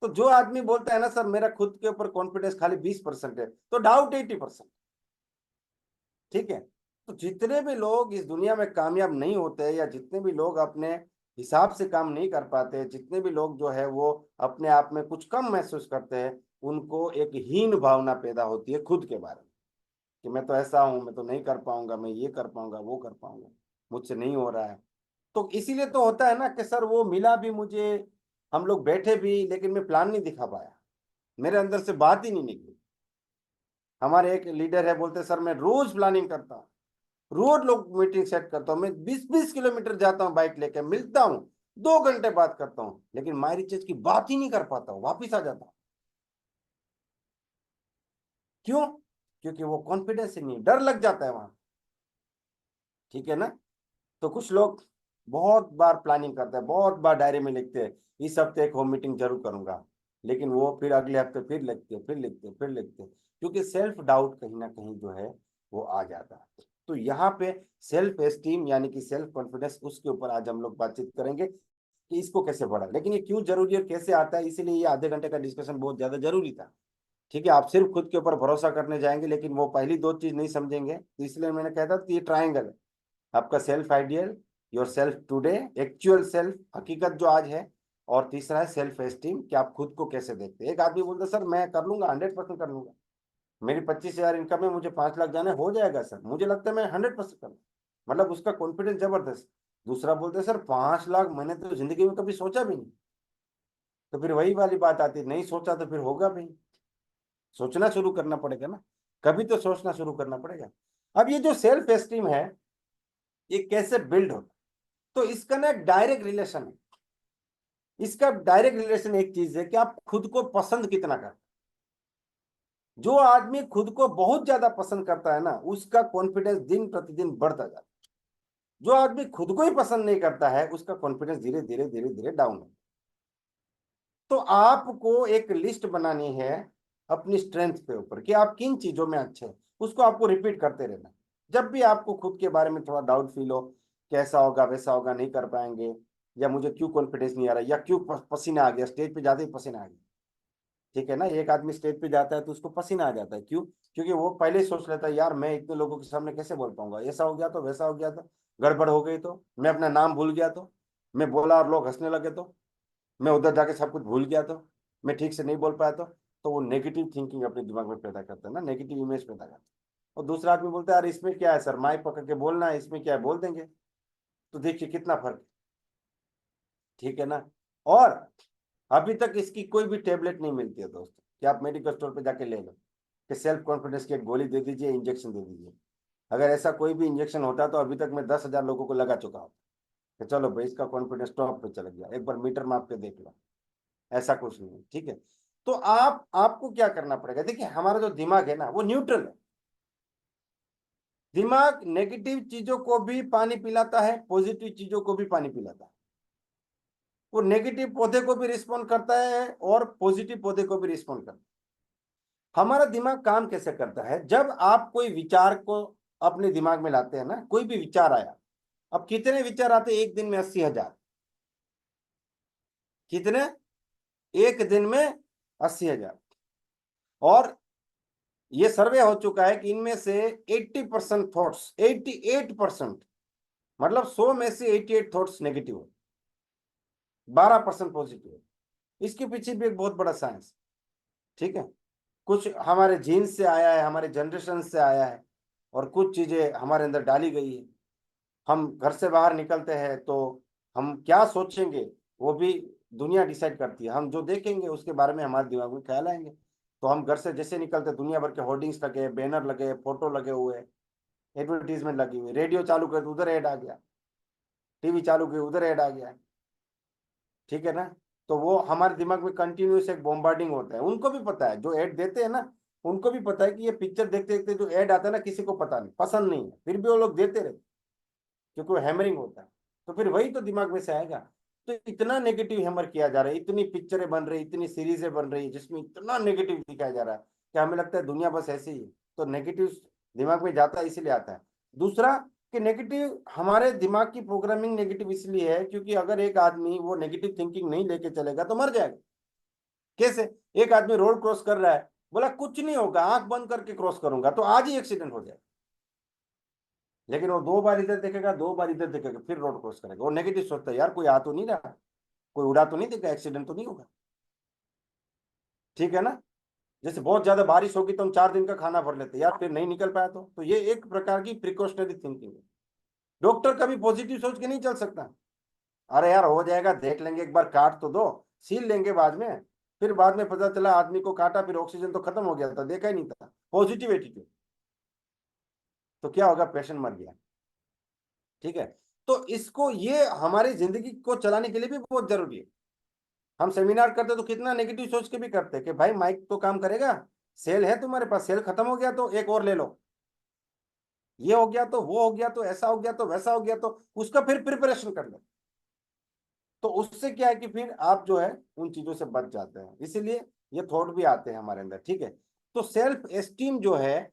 तो जो आदमी बोलता है ना सर मेरा खुद के ऊपर कॉन्फिडेंस खाली 20% है, तो डाउट 80%, ठीक है। तो जितने भी लोग इस दुनिया में कामयाब नहीं होते, या जितने भी लोग अपने हिसाब से काम नहीं कर पाते, जितने भी लोग जो है वो अपने आप में कुछ कम महसूस करते हैं, उनको एक हीन भावना पैदा होती है खुद के बारे में, कि मैं तो ऐसा हूं, मैं तो नहीं कर पाऊंगा, मैं ये कर पाऊंगा, वो कर पाऊंगा, मुझसे नहीं हो रहा है। तो इसीलिए तो होता है ना कि सर वो मिला भी मुझे, हम लोग बैठे भी, लेकिन मैं प्लान नहीं दिखा पाया, मेरे अंदर से बात ही नहीं निकली। हमारे एक लीडर है, बोलते सर मैं रोज प्लानिंग करता हूँ, रोज लोग मीटिंग सेट करता हूँ, मैं 20-20 किलोमीटर जाता हूँ बाइक लेके, मिलता हूँ, 2 घंटे बात करता हूँ, लेकिन माई रिचार्ज की बात ही नहीं कर पाता हूँ, वापिस आ जाता हूँ। क्यों? क्योंकि वो कॉन्फिडेंस ही नहीं, डर लग जाता है वहां, ठीक है ना। तो कुछ लोग बहुत बार प्लानिंग करते हैं, बहुत बार डायरी में लिखते हैं इस हफ्ते एक होम मीटिंग जरूर करूंगा, लेकिन वो फिर अगले हफ्ते फिर लिखते हैं, फिर लिखते हैं, फिर लिखते हैं, क्योंकि सेल्फ डाउट कहीं ना कहीं जो है वो आ जाता है। तो यहाँ पे सेल्फ एस्टीम यानी कि सेल्फ कॉन्फिडेंस, उसके ऊपर आज हम लोग बातचीत करेंगे कि इसको कैसे बढ़ा, लेकिन ये क्यों जरूरी है, कैसे आता है, इसीलिए ये आधे घंटे का डिस्कशन बहुत ज्यादा जरूरी था, ठीक है। आप सिर्फ खुद के ऊपर भरोसा करने जाएंगे लेकिन वो पहली दो चीज नहीं समझेंगे, तो इसलिए मैंने कहा था कि ये ट्राइंगल है, आपका self ideal, your self today, actual self, हकीकत जो आज है, और तीसरा है सेल्फ एस्टीम, कि आप खुद को कैसे देखते हैं। एक आदमी बोलता है सर मैं कर लूंगा, 100% कर लूंगा, मेरी 25,000 इनकम है, मुझे 5 लाख जाने हो जाएगा सर, मुझे लगता है मैं 100% कर, मतलब उसका कॉन्फिडेंस जबरदस्त। दूसरा बोलते हैं सर 5 लाख मैंने तो जिंदगी में कभी सोचा भी नहीं। तो फिर वही वाली बात आती है, नहीं सोचा तो फिर होगा भी, सोचना शुरू करना पड़ेगा ना, कभी तो सोचना शुरू करना पड़ेगा। अब ये जो सेल्फ एस्टीम है ये कैसे बिल्ड होता है, तो इसका ना डायरेक्ट रिलेशन है, इसका डायरेक्ट रिलेशन एक चीज है कि आप खुद को पसंद कितना करते, जो आदमी खुद को बहुत ज्यादा पसंद करता है ना उसका कॉन्फिडेंस दिन प्रतिदिन बढ़ता जाता है, जो आदमी खुद को ही पसंद नहीं करता है उसका कॉन्फिडेंस धीरे धीरे धीरे धीरे डाउन है। तो आपको एक लिस्ट बनानी है अपनी स्ट्रेंथ पे ऊपर कि आप किन चीजों में अच्छे हैं, उसको आपको रिपीट करते रहना। जब भी आपको खुद के बारे में थोड़ा डाउट फील हो, कैसा होगा वैसा होगा, नहीं कर पाएंगे, या मुझे क्यों कॉन्फिडेंस नहीं आ रहा, या क्यों पसीना आ गया, स्टेज पे जाते ही पसीना आ गया, ठीक है ना। एक आदमी स्टेज पे जाता है तो उसको पसीना आ जाता है, क्यों? क्योंकि वो पहले ही सोच लेता है यार मैं इतने लोगों के सामने कैसे बोल पाऊंगा, ऐसा हो गया तो, वैसा हो गया तो, गड़बड़ हो गई तो, मैं अपना नाम भूल गया तो, मैं बोला और लोग हंसने लगे तो, मैं उधर जाके सब कुछ भूल गया तो, मैं ठीक से नहीं बोल पाया तो वो नेगेटिव थिंकिंग अपने दिमाग में पैदा करता है ना, नेगेटिव इमेज पैदा करता है। और दूसरा आदमी बोलता है यार इसमें क्या है सर, माइक पकड़ के बोलना है, इसमें क्या है, बोल देंगे। तो देखिए कितना फर्क है, ठीक है ना। और अभी तक इसकी कोई भी टेबलेट नहीं मिलती है दोस्तों कि आप मेडिकल स्टोर पे जाके ले लो कि सेल्फ कॉन्फिडेंस की एक गोली दे दीजिए, इंजेक्शन दे दीजिए। अगर ऐसा कोई भी इंजेक्शन होता तो अभी तक मैं 10,000 लोगों को लगा चुका हूँ कि चलो भाई इसका कॉन्फिडेंस टॉप पे चला गया, एक बार मीटर माप के देख लो। ऐसा कुछ नहीं है, ठीक है। तो आपको क्या करना पड़ेगा, देखिए हमारा जो दिमाग है ना वो न्यूट्रल है, दिमाग नेगेटिव चीजों को भी पानी पिलाता है, पॉजिटिव चीजों को भी पानी पिलाता है। वो नेगेटिव पौधे को भी रिस्पॉन्ड करता है और पॉजिटिव पौधे को भी रिस्पॉन्ड करता है। हमारा दिमाग काम कैसे करता है, जब आप कोई विचार को अपने दिमाग में लाते हैं ना, कोई भी विचार आया, अब कितने विचार आते हैं एक दिन में? 80,000। कितने? एक दिन में 80,000। और ये सर्वे हो चुका है कि इनमें से 80% थॉट्स, 88%, मतलब 100 में से 88 थॉट्स नेगेटिव है, 12% पॉजिटिव है। इसके पीछे भी एक बहुत बड़ा साइंस, ठीक है। कुछ हमारे जीन से आया है, हमारे जनरेशन से आया है, और कुछ चीजें हमारे अंदर डाली गई है। हम घर से बाहर निकलते हैं तो हम क्या सोचेंगे वो भी दुनिया डिसाइड करती है। हम जो देखेंगे उसके बारे में हमारे दिमाग में ख्याल आएंगे। तो हम घर से जैसे निकलते, दुनिया भर के होर्डिंग्स लगे, बैनर लगे, फोटो लगे हुए, एडवर्टीजमेंट लगी हुई, रेडियो चालू कर तो उधर ऐड आ गया, टीवी चालू की उधर ऐड आ गया, ठीक है ना। तो वो हमारे दिमाग में कंटिन्यूस एक बॉम्बार्डिंग होता है। उनको भी पता है, जो ऐड देते हैं ना, उनको भी पता है कि ये पिक्चर देखते देखते जो ऐड आता है ना, किसी को पता नहीं, पसंद नहीं है, फिर भी वो लोग देते रहते, क्योंकि वो हैमरिंग होता है। तो फिर वही तो दिमाग में से आएगा। तो इतना नेगेटिव हैमर किया जा रहा है, इतनी पिक्चरें बन रही, इतनी सीरीजें बन रही जिसमें इतना नेगेटिव दिखाया जा रहा है कि हमें लगता है दुनिया बस ऐसी ही है। तो नेगेटिव दिमाग में जाता है, इसीलिए आता है। दूसरा कि नेगेटिव, हमारे दिमाग की प्रोग्रामिंग नेगेटिव इसलिए है क्योंकि अगर एक आदमी वो नेगेटिव थिंकिंग नहीं लेके चलेगा तो मर जाएगा। कैसे? एक आदमी रोड क्रॉस कर रहा है, बोला कुछ नहीं होगा, आंख बंद करके क्रॉस करूंगा, तो आज ही एक्सीडेंट हो जाएगा। लेकिन वो 2 बार इधर देखेगा, 2 बार इधर देखेगा, फिर रोड क्रॉस करेगा। वो नेगेटिव सोचता है, यार कोई आ तो नहीं रहा, कोई उड़ा तो नहीं देगा, एक्सीडेंट तो नहीं होगा, ठीक है ना। जैसे बहुत ज्यादा बारिश होगी तो हम 4 दिन का खाना भर लेते हैं, यार फिर नहीं निकल पाया तो ये एक प्रकार की प्रिकॉशनरी थिंकिंग है। डॉक्टर कभी पॉजिटिव सोच के नहीं चल सकता। अरे यार हो जाएगा, देख लेंगे, एक बार काट तो दो, सील लेंगे बाद में। फिर बाद में पता चला आदमी को काटा, फिर ऑक्सीजन तो खत्म हो गया था, देखा ही नहीं था। पॉजिटिव एटीट्यूड, तो क्या होगा, पेशेंट मर गया, ठीक है। तो इसको, ये हमारी जिंदगी को चलाने के लिए भी बहुत जरूरी है। हम सेमिनार करते तो कितना नेगेटिव सोच के भी करते कि भाई माइक तो काम करेगा, सेल है तुम्हारे पास, सेल खत्म हो गया तो एक और ले लो, ये हो गया तो वो हो गया तो ऐसा हो गया तो वैसा हो गया, तो उसका फिर प्रिपरेशन कर लो। तो उससे क्या है कि फिर आप जो है उन चीजों से बच जाते हैं, इसीलिए ये थॉट भी आते हैं हमारे अंदर, ठीक है। तो सेल्फ एस्टीम जो है,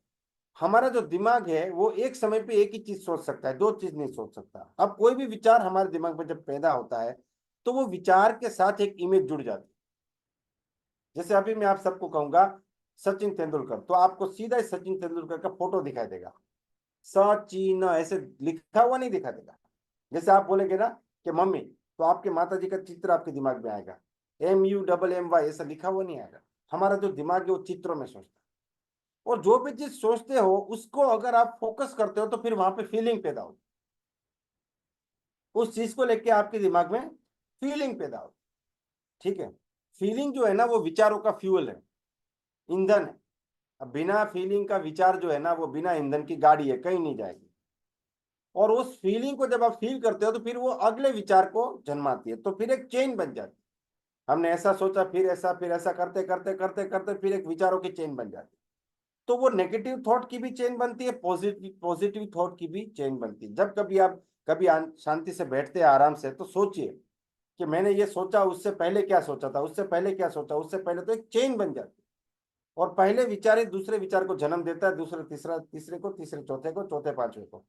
हमारा जो दिमाग है वो एक समय पे एक ही चीज सोच सकता है, 2 चीज नहीं सोच सकता। अब कोई भी विचार हमारे दिमाग में जब पैदा होता है तो वो विचार के साथ एक इमेज जुड़ जाती है। जैसे अभी मैं आप सबको कहूंगा सचिन तेंदुलकर, तो आपको सीधा ही सचिन तेंदुलकर का फोटो दिखाई देगा, सचिन ऐसे लिखा हुआ नहीं दिखाई देगा। जैसे आप बोलेंगे ना कि मम्मी, तो आपके माता जी का चित्र आपके दिमाग में आएगा, MUMMY ऐसा लिखा हुआ नहीं आएगा। हमारा जो दिमाग है वो चित्रों में सोचता है, और जो भी चीज सोचते हो उसको अगर आप फोकस करते हो तो फिर वहां पे फीलिंग पैदा होती है, उस चीज को लेके आपके दिमाग में फीलिंग पैदा होती है, ठीक है। फीलिंग जो है ना वो विचारों का फ्यूल है, ईंधन है। अब बिना फीलिंग का विचार जो है ना वो बिना ईंधन की गाड़ी है, कहीं नहीं जाएगी। और उस फीलिंग को जब आप फील करते हो तो फिर वो अगले विचार को जन्माती है, तो फिर एक चेन बन जाती है। हमने ऐसा सोचा, फिर ऐसा करते करते करते करते फिर एक विचारों की चेन बन जाती है। तो वो नेगेटिव थॉट की भी चेन बनती है, पॉजिटिव पॉजिटिव थॉट की भी चेन बनती है। जब कभी आप कभी शांति से बैठते हैं आराम से, तो सोचिए कि मैंने ये सोचा, उससे पहले क्या सोचा था, उससे पहले क्या सोचा, उससे पहले, तो एक चेन बन जाती है। और पहले विचार ही दूसरे विचार को जन्म देता है, दूसरे तीसरा, तीसरे को, तीसरे चौथे को, चौथे पांचवे को।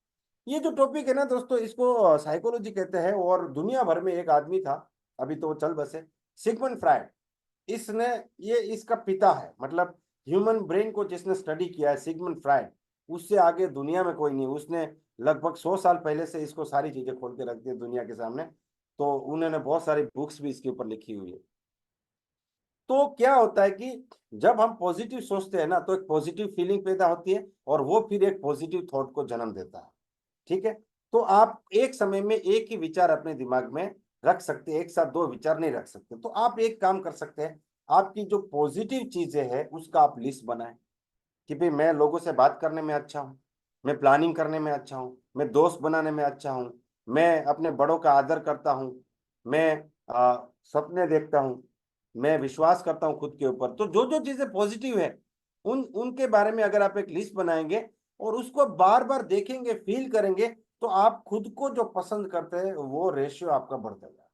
ये जो टॉपिक है ना दोस्तों, इसको साइकोलॉजी कहते हैं। और दुनिया भर में एक आदमी था, अभी तो वो चल बसे, सिगमंड फ्रायड। इसने, ये इसका पिता है, मतलब ह्यूमन ब्रेन को जिसने स्टडी किया है, सिगमंड फ्रायड। उससे आगे दुनिया में कोई नहीं। उसने लगभग 100 साल पहले से इसको सारी चीजें खोल के रख दी दुनिया के सामने। तो उन्होंने बहुत सारी बुक्स भी इसके ऊपर लिखी हुई है। तो क्या होता है कि जब हम पॉजिटिव सोचते हैं ना तो एक पॉजिटिव फीलिंग पैदा होती है, और वो फिर एक पॉजिटिव थॉट को जन्म देता है, ठीक है। तो आप एक समय में एक ही विचार अपने दिमाग में रख सकते हैं, एक साथ 2 विचार नहीं रख सकते। तो आप एक काम कर सकते हैं, आपकी जो पॉजिटिव चीजें हैं उसका आप लिस्ट बनाएं कि भाई मैं लोगों से बात करने में अच्छा हूँ, मैं प्लानिंग करने में अच्छा हूँ, मैं दोस्त बनाने में अच्छा हूँ, मैं अपने बड़ों का आदर करता हूँ, मैं सपने देखता हूँ, मैं विश्वास करता हूँ खुद के ऊपर। तो जो जो चीजें पॉजिटिव है उन उनके बारे में अगर आप एक लिस्ट बनाएंगे और उसको बार बार देखेंगे, फील करेंगे, तो आप खुद को जो पसंद करते हैं वो रेशियो आपका बढ़ता जाएगा,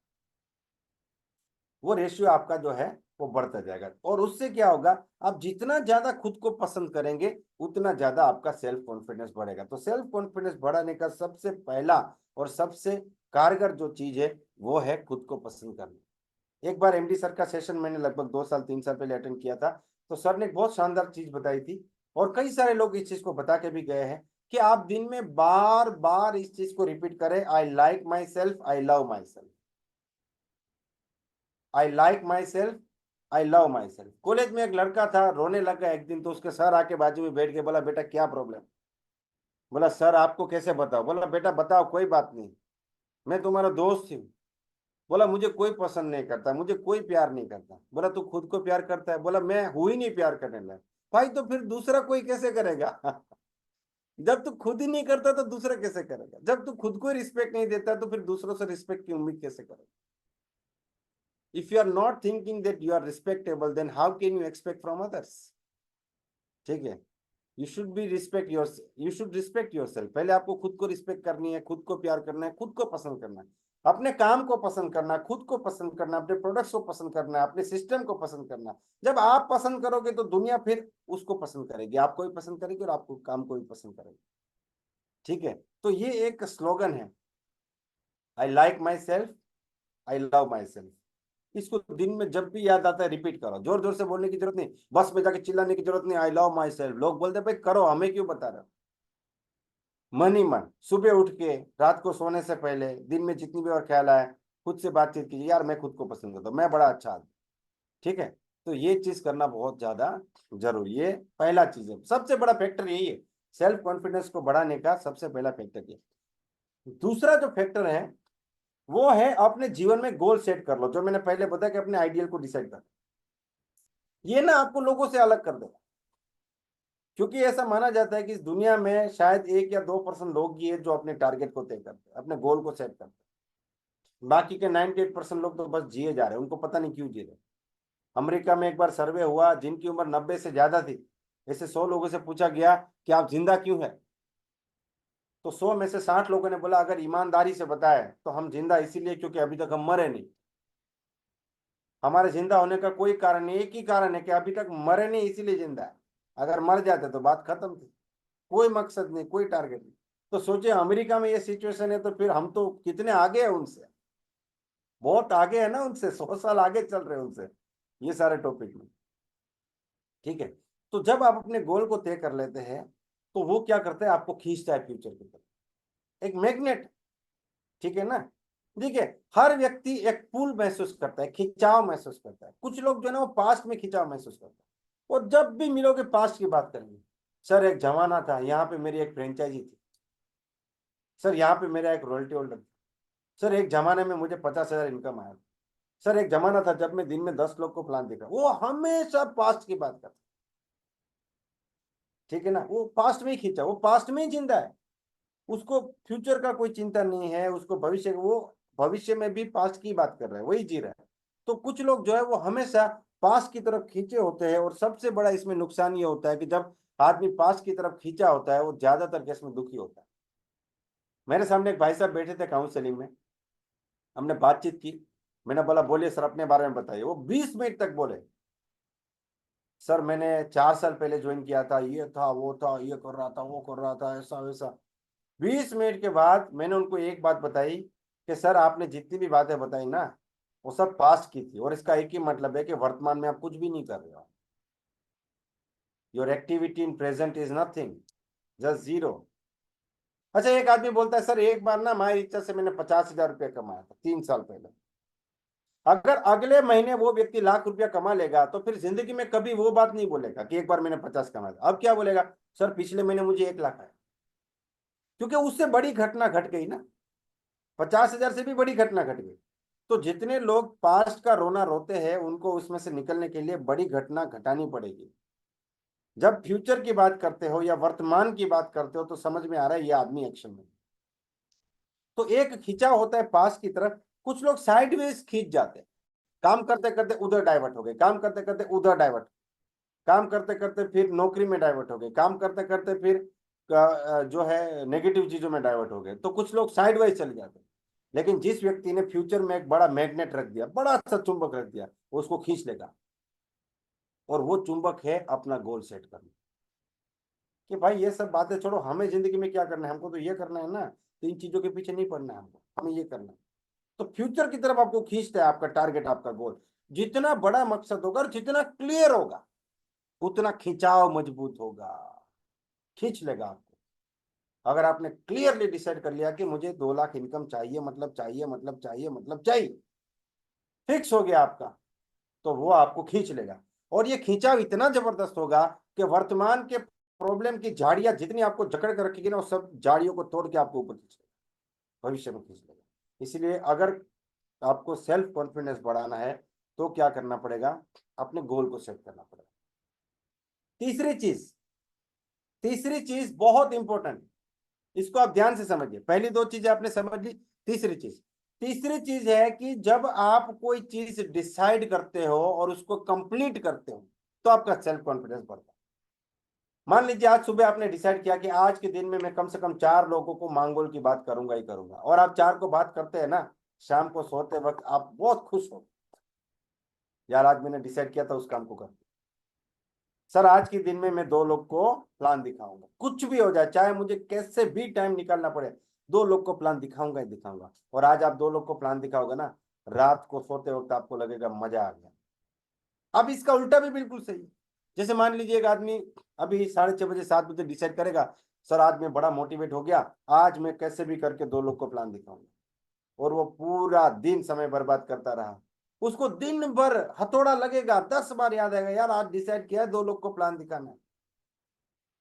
वो रेशियो आपका जो है वो बढ़ता जाएगा। और उससे क्या होगा, आप जितना ज्यादा खुद को पसंद करेंगे उतना ज्यादा आपका सेल्फ कॉन्फिडेंस बढ़ेगा। तो सेल्फ कॉन्फिडेंस बढ़ाने का सबसे पहला और सबसे कारगर जो चीज है वो है खुद को पसंद करना। एक बार MD सर का सेशन मैंने लगभग 2 साल 3 साल पहले अटेंड किया था। तो सर ने एक बहुत शानदार चीज बताई थी, और कई सारे लोग इस चीज को बता के भी गए हैं कि आप दिन में बार बार इस चीज को रिपीट करें, I like my self, I love my self, I like my self, I love my self. College में एक लड़का था, रोने लगा एक दिन, तो उसके सर आके बाजू में बैठ के बोला, बेटा क्या प्रॉब्लम? बोला सर आपको कैसे बताओ? बोला बेटा बताओ, कोई बात नहीं, मैं तुम्हारा दोस्त हूँ। बोला मुझे कोई पसंद नहीं करता, मुझे कोई प्यार नहीं करता। बोला तू खुद को प्यार करता है? बोला मैं हूं ही नहीं प्यार करने लायक। भाई तो फिर दूसरा कोई कैसे करेगा? जब तू खुद ही नहीं करता तो दूसरा कैसे करेगा? जब तू खुद को रिस्पेक्ट नहीं देता तो फिर दूसरों से रिस्पेक्ट की उम्मीद कैसे करेगा? If you are not thinking that you are respectable, then how can you expect from others? ठीक है, you should be respect your you should respect yourself. पहले आपको खुद को रिस्पेक्ट करनी है, खुद को प्यार करना है, खुद को पसंद करना है, अपने काम को पसंद करना है, खुद को पसंद करना है, अपने प्रोडक्ट्स को पसंद करना है, अपने सिस्टम को पसंद करना है। जब आप पसंद करोगे तो दुनिया फिर उसको पसंद करेगी, आपको भी पसंद करेगी और आपको काम को भी पसंद करेगी। ठीक है, तो ये एक स्लोगन है, I like my self, I love my self. इसको दिन में जब भी याद आता है रिपीट करो। जोर जोर से बोलने की जरूरत नहीं, बस में जाके चिल्लाने की जरूरत नहीं, आई लव माई सेल्फ। लोग बोलते भाई करो, हमें क्यों बता रहे हो? मन ही मन सुबह उठ के, रात को सोने से पहले, दिन में जितनी भी और ख्याल आए, खुद से बातचीत कीजिए, यार मैं खुद को पसंद करता हूँ, मैं बड़ा अच्छा आदमी। ठीक है, तो ये चीज करना बहुत ज्यादा जरूरी है। पहला चीज है, सबसे बड़ा फैक्टर यही है, सेल्फ कॉन्फिडेंस को बढ़ाने का सबसे पहला फैक्टर ये। दूसरा जो फैक्टर है वो है अपने जीवन में गोल सेट कर लो, जो मैंने पहले बताया कि अपने आइडियल को डिसाइड कर। ये ना आपको लोगों से अलग कर देगा, क्योंकि ऐसा माना जाता है कि इस दुनिया में शायद 1 या 2% लोग ही है जो अपने टारगेट को तय करते हैं, अपने गोल को सेट करते हैं। बाकी के 98% लोग तो बस जिए जा रहे हैं, उनको पता नहीं क्यों जी रहे। अमेरिका में एक बार सर्वे हुआ, जिनकी उम्र 90 से ज्यादा थी, ऐसे 100 लोगों से पूछा गया कि आप जिंदा क्यों है? तो 100 में से 60 लोगों ने बोला, अगर ईमानदारी से बताए तो हम जिंदा इसीलिए क्योंकि अभी तक हम मरे नहीं। हमारे जिंदा होने का कोई कारण नहीं, एक ही कारण है कि अभी तक मरे नहीं इसीलिए जिंदा है। अगर मर जाते तो बात खत्म थी, कोई मकसद नहीं, कोई टारगेट नहीं। तो सोचिए अमेरिका में ये सिचुएशन है, तो फिर हम तो कितने आगे हैं उनसे, बहुत आगे है ना उनसे, 100 साल आगे चल रहे हैं उनसे ये सारे टॉपिक में। ठीक है, तो जब आप अपने गोल को तय कर लेते हैं तो वो क्या करता है, आपको खींचता है फ्यूचर की तरफ, एक मैग्नेट। ठीक है ना? देखिए हर व्यक्ति एक पुल महसूस करता है, खिंचाव महसूस करता है। कुछ लोग जो है ना वो पास्ट में खिंचाव महसूस करता है, और जब भी मिलोगे पास्ट की बात करेंगे, सर एक जमाना था यहाँ पे मेरी एक फ्रेंचाइजी थी, सर यहाँ पे मेरा एक रॉयल्टी होल्डर था, सर एक जमाने में मुझे 50,000 इनकम आया था, सर एक जमाना था जब मैं दिन में 10 लोग को प्लान देखा। वो हमेशा पास्ट की बात करता। ठीक है ना? वो पास्ट में ही खींचा, वो पास्ट में ही जिंदा है, उसको फ्यूचर का कोई चिंता नहीं है, उसको भविष्य, वो भविष्य में भी पास्ट की बात कर रहा है, वही जी रहा है। तो कुछ लोग जो है वो हमेशा पास्ट की तरफ खींचे होते हैं, और सबसे बड़ा इसमें नुकसान ये होता है कि जब आदमी पास्ट की तरफ खींचा होता है वो ज्यादातर केस में दुखी होता है। मेरे सामने एक भाई साहब बैठे थे काउंसलिंग में, हमने बातचीत की, मैंने बोला बोलिए सर अपने बारे में बताइए। वो 20 मिनट तक बोले, सर मैंने 4 साल पहले ज्वाइन किया था, ये था वो था, ये कर रहा था वो कर रहा था, ऐसा वैसा। 20 मिनट के बाद मैंने उनको एक बात बताई कि सर आपने जितनी भी बातें बताई ना वो सब पास्ट की थी, और इसका एक ही मतलब है कि वर्तमान में आप कुछ भी नहीं कर रहे हो। Your activity in present is nothing, just zero. अच्छा, एक आदमी बोलता है सर एक बार ना हमारी इच्छा से मैंने 50,000 रुपया कमाया था 3 साल पहले। अगर अगले महीने वो व्यक्ति लाख रुपया कमा लेगा तो फिर जिंदगी में कभी वो बात नहीं बोलेगा कि एक बार मैंने 50 कमाया था। अब क्या बोलेगा, सर पिछले महीने मुझे 1 लाख आया, क्योंकि उससे बड़ी घटना घट गई ना, 50,000 से भी बड़ी घटना घट गई। तो जितने लोग पास्ट का रोना रोते हैं उनको उसमें से निकलने के लिए बड़ी घटना घटानी पड़ेगी। जब फ्यूचर की बात करते हो या वर्तमान की बात करते हो तो समझ में आ रहा है ये आदमी एक्शन में। तो एक खिंचाव होता है पास्ट की तरफ, कुछ लोग साइडवेज खींच जाते हैं, काम करते करते उधर डाइवर्ट हो गए, काम करते करते उधर डाइवर्ट, काम करते करते फिर नौकरी में डाइवर्ट हो गए, काम करते करते फिर जो है नेगेटिव चीजों में डाइवर्ट हो गए। तो कुछ लोग साइडवाइज चले जाते हैं। लेकिन जिस व्यक्ति ने फ्यूचर में एक बड़ा मैग्नेट रख दिया, बड़ा सा चुंबक रख दिया, वो उसको खींच लेगा, और वो चुंबक है अपना गोल सेट करना। कि भाई ये सब बातें छोड़ो, हमें जिंदगी में क्या करना है, हमको तो ये करना है ना, तो इन चीजों के पीछे नहीं पड़ना है हमको, हमें ये करना है। तो फ्यूचर की तरफ आपको खींचता है आपका टारगेट, आपका गोल। जितना बड़ा मकसद होगा और जितना क्लियर होगा, उतना खिंचाव मजबूत होगा, खींच लेगा आपको। अगर आपने क्लियरली डिसाइड कर लिया कि मुझे 2 लाख इनकम चाहिए, मतलब चाहिए, मतलब चाहिए, मतलब चाहिए, फिक्स हो गया आपका, तो वो आपको खींच लेगा। और ये खींचाव इतना जबरदस्त होगा कि वर्तमान के प्रॉब्लम की झाड़ियां जितनी आपको जकड़ कर रखेगी ना, वो सब झाड़ियों को तोड़ के आपको ऊपर खींच लेगा, भविष्य में खींच लेगा। इसलिए अगर आपको सेल्फ कॉन्फिडेंस बढ़ाना है तो क्या करना पड़ेगा, अपने गोल को सेट करना पड़ेगा। तीसरी चीज बहुत इंपॉर्टेंट, इसको आप ध्यान से समझिए। पहली 2 चीजें आपने समझ ली, तीसरी चीज है कि जब आप कोई चीज डिसाइड करते हो और उसको कंप्लीट करते हो तो आपका सेल्फ कॉन्फिडेंस बढ़ता है। मान लीजिए आज सुबह आपने डिसाइड किया कि आज के दिन में मैं कम से कम 4 लोगों को मांगोल की बात करूंगा ही करूंगा, और आप 4 को बात करते हैं ना, शाम को सोते वक्त आप बहुत खुश हो, यार आज मैंने डिसाइड किया था उस काम को कर, सर आज के दिन में मैं 2 लोग को प्लान दिखाऊंगा, कुछ भी हो जाए, चाहे मुझे कैसे भी टाइम निकालना पड़े, 2 लोग को प्लान दिखाऊंगा ही दिखाऊंगा। और आज आप 2 लोग को प्लान दिखाओगे ना, रात को सोते वक्त आपको लगेगा मजा आ गया। अब इसका उल्टा भी बिल्कुल सही है। जैसे मान लीजिए एक आदमी अभी 6:30 बजे 7 बजे डिसाइड करेगा, सर आज मैं बड़ा मोटिवेट हो गया, आज मैं कैसे भी करके 2 लोग को प्लान दिखाऊंगा, और वो पूरा दिन समय बर्बाद करता रहा, उसको दिन भर हथौड़ा लगेगा, 10 बार याद आएगा, यार आज डिसाइड किया है 2 लोग को प्लान दिखाना है।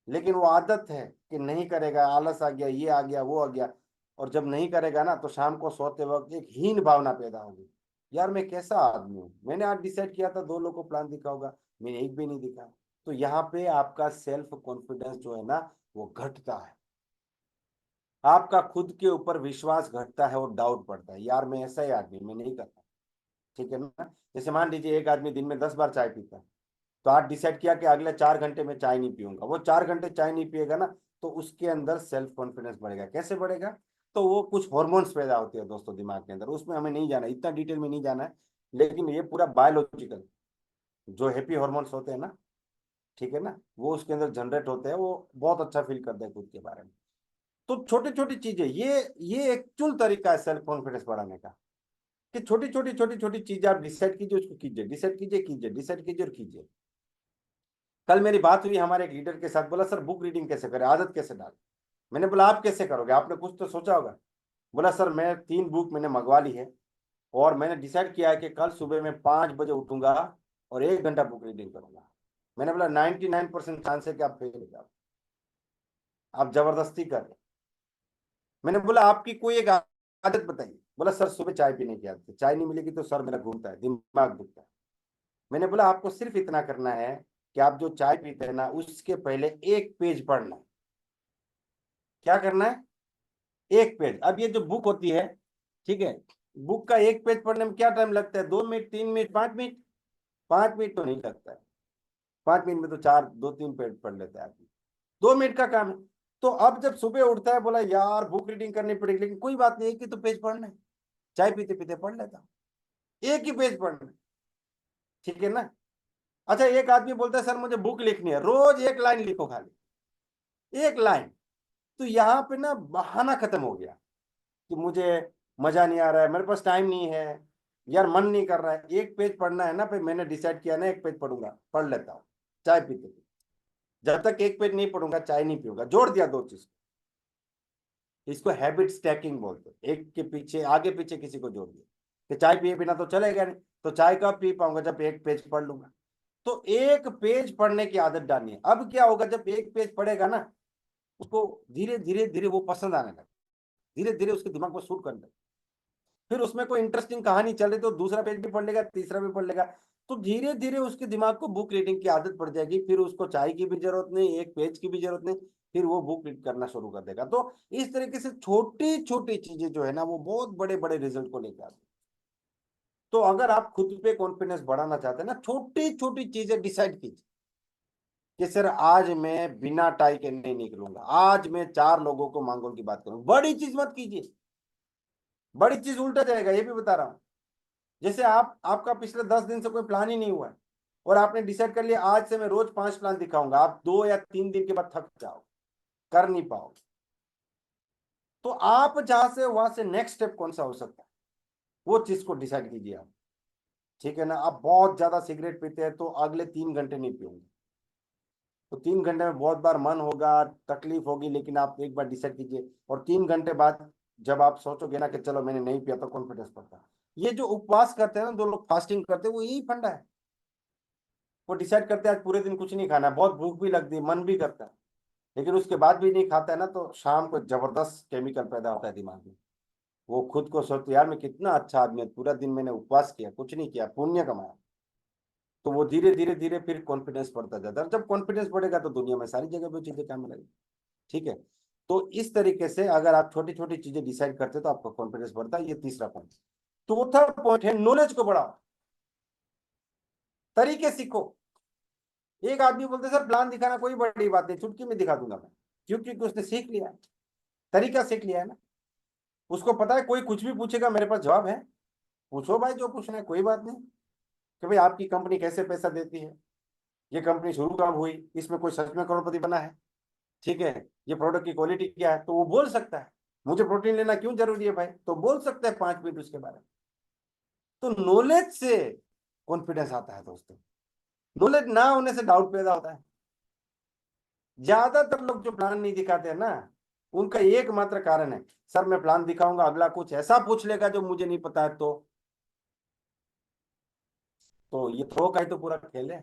लेकिन वो आदत है कि नहीं करेगा, आलस आ गया, ये आ गया, वो आ गया, और जब नहीं करेगा ना तो शाम को सोते वक्त एक हीन भावना पैदा होगी, यार मैं कैसा आदमी हूँ, मैंने आज डिसाइड किया था 2 लोग को प्लान दिखा होगा, मैंने एक भी नहीं दिखा। तो यहाँ पे आपका सेल्फ कॉन्फिडेंस जो है ना वो घटता है, आपका खुद के ऊपर विश्वास घटता है और डाउट बढ़ता है, यार मैं ऐसा ही आदमी, मैं नहीं करता। ठीक है ना। जैसे मान लीजिए एक आदमी दिन में 10 बार चाय पीता है, तो आज डिसाइड किया कि अगले 4 घंटे में चाय नहीं पीऊंगा, वो 4 घंटे चाय नहीं पिएगा ना, तो उसके अंदर सेल्फ कॉन्फिडेंस बढ़ेगा। कैसे बढ़ेगा, तो वो कुछ हॉर्मोन्स पैदा होते हैं दोस्तों दिमाग के अंदर, उसमें हमें नहीं जाना, इतना डिटेल में नहीं जाना है, लेकिन ये पूरा बायोलॉजिकल, जो हैप्पी हॉर्मोन्स होते हैं ना, ठीक है ना, वो उसके अंदर जनरेट होते हैं, वो बहुत अच्छा फील करते हैं खुद के बारे में। तो छोटी छोटी चीजें, ये एक चुल तरीका है सेल्फ कॉन्फिडेंस बढ़ाने का, कि छोटी छोटी चीजें आप डिसाइड कीजिए, उसको कीजिए, डिसाइड कीजिए, कीजिए, डिसाइड कीजिए और कीजिए। कल मेरी बात हुई हमारे एक लीडर के साथ, बोला सर बुक रीडिंग कैसे करें, आदत कैसे डालें। मैंने बोला आप कैसे करोगे, आपने कुछ तो सोचा होगा। बोला सर मैं 3 बुक मैंने मंगवा ली है, और मैंने डिसाइड किया है कि कल सुबह मैं 5 बजे उठूंगा और 1 घंटा बुक रीडिंग करूंगा। मैंने बोला 99% चांस है कि आप फेल हो जाओ, आप जबरदस्ती कर रहे। मैंने बोला आपकी कोई एक आदत बताइए। बोला सर सुबह चाय पीने की आदत है, चाय नहीं मिलेगी तो सर मेरा घूमता है, दिमाग दुखता है। मैंने बोला आपको सिर्फ इतना करना है कि आप जो चाय पीते हैं ना उसके पहले 1 पेज पढ़ना है। क्या करना है, 1 पेज। अब ये जो बुक होती है, ठीक है, बुक का 1 पेज पढ़ने में क्या टाइम लगता है, 2 मिनट, 3 मिनट, 5 मिनट। 5 मिनट तो नहीं लगता है, 5 मिनट में तो 2-3 पेज पढ़ लेता है आदमी, 2 मिनट का काम है। तो अब जब सुबह उठता है, बोला यार बुक रीडिंग करनी पड़ेगी, लेकिन कोई बात नहीं, एक ही तो पेज पढ़ना है, चाय पीते पीते पढ़ लेता, एक ही पेज पढ़ना है, ठीक है ना। अच्छा एक आदमी बोलता है सर मुझे बुक लिखनी है, रोज 1 लाइन लिखो, खाली 1 लाइन। तो यहाँ पे ना बहाना खत्म हो गया कि मुझे मजा नहीं आ रहा है, मेरे पास टाइम नहीं है, यार मन नहीं कर रहा है, 1 पेज पढ़ना है ना, फिर मैंने डिसाइड किया ना 1 पेज पढ़ूंगा, पढ़ लेता हूँ चाय पीते पीते। जब तक 1 पेज नहीं पढ़ूंगा चाय नहीं पीऊंगा, जोड़ दिया 2 चीज। इसको हैबिट स्टैकिंग बोलते हैं, एक के पीछे आगे पीछे किसी को जोड़ दिया, कि चाय पिए बिना तो चलेगा नहीं, तो चाय कब पी पाऊंगा, जब 1 पेज पढ़ लूंगा। तो 1 पेज पढ़ने की आदत डालनी है। अब क्या होगा, जब 1 पेज पढ़ेगा ना, उसको धीरे धीरे धीरे वो पसंद आने लगे, धीरे धीरे उसके दिमाग को सूट करने लगे। फिर उसमें कोई इंटरेस्टिंग कहानी चल रही तो दूसरा पेज भी पढ़ लेगा, तीसरा भी पढ़ लेगा। तो धीरे धीरे उसके दिमाग को बुक रीडिंग की आदत पड़ जाएगी, फिर उसको चाय की भी जरूरत नहीं, 1 पेज की भी जरूरत नहीं, फिर वो बुक रीड करना शुरू कर देगा। तो इस तरीके से छोटी छोटी चीजें जो है ना वो बहुत बड़े बड़े रिजल्ट को लेकर आती है। तो अगर आप खुद पे कॉन्फिडेंस बढ़ाना चाहते हैं ना, छोटी छोटी चीजें डिसाइड कीजिए कि सर आज मैं बिना टाई के नहीं निकलूंगा, आज मैं 4 लोगों को मांगोल की बात करूंगा। बड़ी चीज मत कीजिए, बड़ी चीज उल्टा जाएगा, ये भी बता रहा हूं। जैसे आपका पिछले 10 दिन से कोई प्लान ही नहीं हुआ है, और आपने डिसाइड कर लिया आज से मैं रोज 5 प्लान दिखाऊंगा, आप 2 या 3 दिन के बाद थक जाओ, कर नहीं पाओ। तो आप जहां से वहां से नेक्स्ट स्टेप कौन सा हो सकता है, वो चीज को डिसाइड कीजिए आप। ठीक है ना। आप बहुत ज्यादा सिगरेट पीते हैं तो अगले 3 घंटे नहीं पियेंगे, तो 3 घंटे में बहुत बार मन होगा, तकलीफ होगी, लेकिन आप एक बार डिसाइड कीजिए और 3 घंटे बाद जब आप सोचोगे ना कि चलो मैंने नहीं पिया, तो कॉन्फिडेंस बढ़ता है। ये जो उपवास करते हैं ना, जो लोग फास्टिंग करते हैं, वो यही फंडा है। वो डिसाइड करते हैं आज पूरे दिन कुछ नहीं खाना है, बहुत भूख भी लगती है, मन भी करता है, लेकिन उसके बाद भी नहीं खाता है ना, तो शाम को जबरदस्त केमिकल पैदा होता है दिमाग में। वो खुद को सोचते यार मैं कितना अच्छा आदमी है, पूरा दिन मैंने उपवास किया, कुछ नहीं किया, पुण्य कमाया। तो वो धीरे धीरे धीरे फिर कॉन्फिडेंस बढ़ता जाता है। जब कॉन्फिडेंस बढ़ेगा तो दुनिया में सारी जगह पे चीजें काम लगेगी। ठीक है। तो इस तरीके से अगर आप छोटी छोटी चीजें डिसाइड करते हो तो आपका कॉन्फिडेंस बढ़ता है। ये तीसरा पॉइंट। चौथा पॉइंट है नॉलेज को बढ़ाओ, तरीके सीखो। एक आदमी बोलते सर प्लान दिखाना कोई बड़ी बात नहीं, चुटकी में दिखा दूंगा मैं। क्यों? क्योंकि उसने सीख लिया है, तरीका सीख लिया है ना। उसको पता है कोई कुछ भी पूछेगा मेरे पास जवाब है, पूछो भाई जो पूछना है, कोई बात नहीं। कि भाई आपकी कंपनी कैसे पैसा देती है, ये कंपनी शुरू कब हुई, इसमें कोई सच में करोड़पति बना है, ठीक है, ये प्रोडक्ट की क्वालिटी क्या है, तो वो बोल सकता है। मुझे प्रोटीन लेना क्यों जरूरी है भाई, तो बोल सकता है 5 मिनट उसके बारे में। तो नॉलेज से कॉन्फिडेंस आता है दोस्तों। नॉलेज ना होने से डाउट पैदा होता है। ज्यादातर लोग जो प्लान नहीं दिखाते हैं ना, उनका एकमात्र कारण है सर मैं प्लान दिखाऊंगा, अगला कुछ ऐसा पूछ लेगा जो मुझे नहीं पता है, तो ये थ्रो का ही तो पूरा खेल है।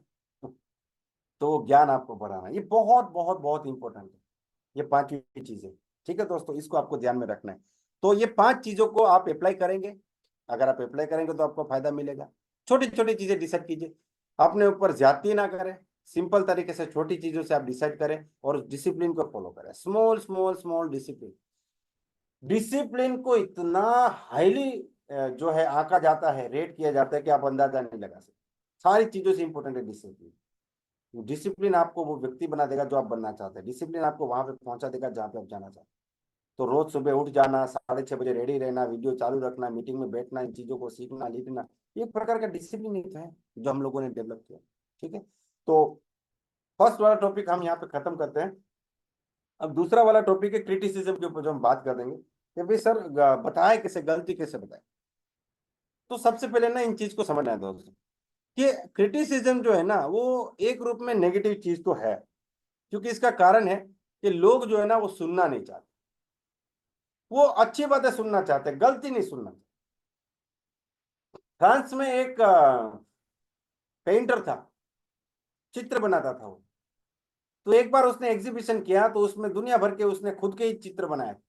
तो ज्ञान आपको बढ़ाना ये बहुत बहुत बहुत इंपॉर्टेंट है। ये पांचवी चीजें, ठीक है दोस्तों, इसको आपको ध्यान में रखना है। तो ये 5 चीजों को आप अप्लाई करेंगे। अगर आप अप्लाई करेंगे तो आपको फायदा मिलेगा। छोटी छोटी चीजें डिसाइड कीजिए, अपने ऊपर ज्यादती ना करें, सिंपल तरीके से छोटी चीजों से आप डिसाइड करें और डिसिप्लिन को फॉलो करें। Small small small discipline. Discipline को इतना हाईली जो है आंका जाता है, रेट किया जाता है कि आप अंदाजा नहीं लगा सकते। सारी चीजों से इंपॉर्टेंट है डिसिप्लिन। डिसिप्लिन आपको वो व्यक्ति बना देगा जो आप बनना चाहते हैं। डिसिप्लिन आपको वहां पे पहुंचा देगा जहां पे आप जाना चाहते हैं। तो रोज सुबह उठ जाना, 6:30 बजे रेडी रहना, वीडियो चालू रखना, मीटिंग में बैठना, इन चीजों को सीखना, लिखना, ये एक प्रकार का डिसिप्लिन ही तो है जो हम लोगों ने डेवलप किया। ठीक है। तो फर्स्ट वाला टॉपिक हम यहाँ पे खत्म करते हैं। अब दूसरा वाला टॉपिक है क्रिटिसिज्म के ऊपर, जो हम बात कर देंगे कि भाई सर बताए कैसे, गलती कैसे बताए। तो सबसे पहले ना इन चीज को समझना है दोस्तों कि क्रिटिसिज्म जो है ना, वो एक रूप में नेगेटिव चीज तो है, क्योंकि इसका कारण है कि लोग जो है ना वो सुनना नहीं चाहते। वो अच्छी बातें सुनना चाहते हैं, गलती नहीं सुनना। फ्रांस में एक पेंटर था, चित्र बनाता था वो। तो एक बार उसने एग्जीबिशन किया, तो उसमें दुनिया भर के उसने खुद के ही चित्र बनाए थे,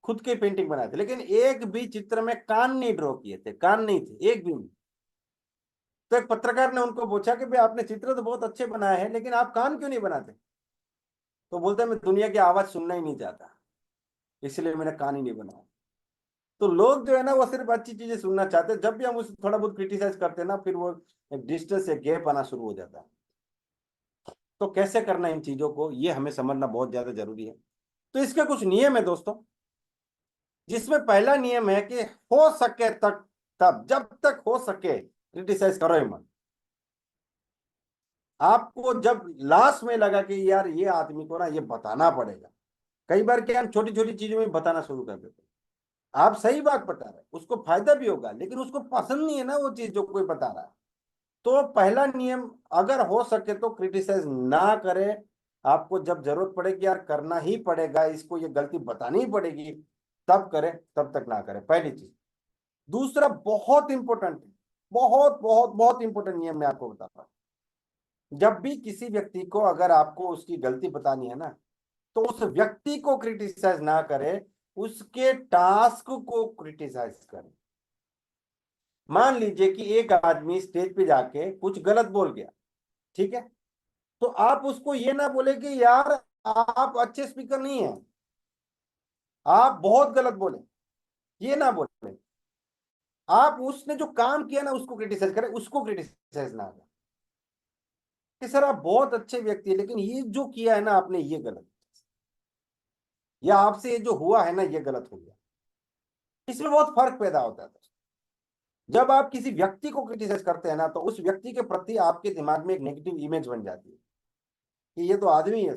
खुद के पेंटिंग बनाए थे, लेकिन एक भी चित्र में कान नहीं ड्रॉ किए थे, कान नहीं थे एक भी नहीं। तो एक पत्रकार ने उनको पूछा कि भाई आपने चित्र तो बहुत अच्छे बनाए हैं, लेकिन आप कान क्यों नहीं बनाते? तो बोलते मैं दुनिया की आवाज सुनना ही नहीं चाहता, इसलिए मैंने कान ही नहीं बनाया। तो लोग जो है ना वो सिर्फ अच्छी चीजें सुनना चाहते हैं। जब भी हम उसे थोड़ा बहुत क्रिटिसाइज करते हैं ना, फिर वो एक डिस्टेंस या गैप आना शुरू हो जाता है। तो कैसे करना इन चीजों को, ये हमें समझना बहुत ज्यादा जरूरी है। तो इसके कुछ नियम है दोस्तों, जिसमें पहला नियम है कि हो सके तक, तब जब तक हो सके क्रिटिसाइज करो ही मत। आपको जब लास्ट में लगा कि यार ये आदमी को ना ये बताना पड़ेगा, कई बार क्या हम छोटी छोटी चीजों में बताना शुरू कर देते हैं। आप सही बात बता रहे हैं, उसको फायदा भी होगा, लेकिन उसको पसंद नहीं है ना वो चीज जो कोई बता रहा है। तो पहला नियम, अगर हो सके तो क्रिटिसाइज ना करें। आपको जब जरूरत पड़ेगी यार करना ही पड़ेगा, इसको ये गलती बतानी ही पड़ेगी, तब करें, तब तक ना करें, पहली चीज। दूसरा बहुत इंपॉर्टेंट, बहुत बहुत बहुत इंपॉर्टेंट नियम मैं आपको बताता हूं। जब भी किसी व्यक्ति को अगर आपको उसकी गलती बतानी है ना, तो उस व्यक्ति को क्रिटिसाइज ना करें, उसके टास्क को क्रिटिसाइज करें। मान लीजिए कि एक आदमी स्टेज पे जाके कुछ गलत बोल गया, ठीक है, तो आप उसको ये ना बोले कि यार आप अच्छे स्पीकर नहीं है, आप बहुत गलत बोले, ये ना बोले। आप उसने जो काम किया ना उसको क्रिटिसाइज करें, उसको क्रिटिसाइज ना करें कि सर आप बहुत अच्छे व्यक्ति है, लेकिन ये जो किया है ना आपने ये गलत, या आपसे ये जो हुआ है ना ये गलत हो गया। इसमें बहुत फर्क पैदा होता है। जब आप किसी व्यक्ति को क्रिटिसाइज करते हैं ना, तो उस व्यक्ति के प्रति आपके दिमाग में एक नेगेटिव इमेज बन जाती है कि ये तो आदमी है।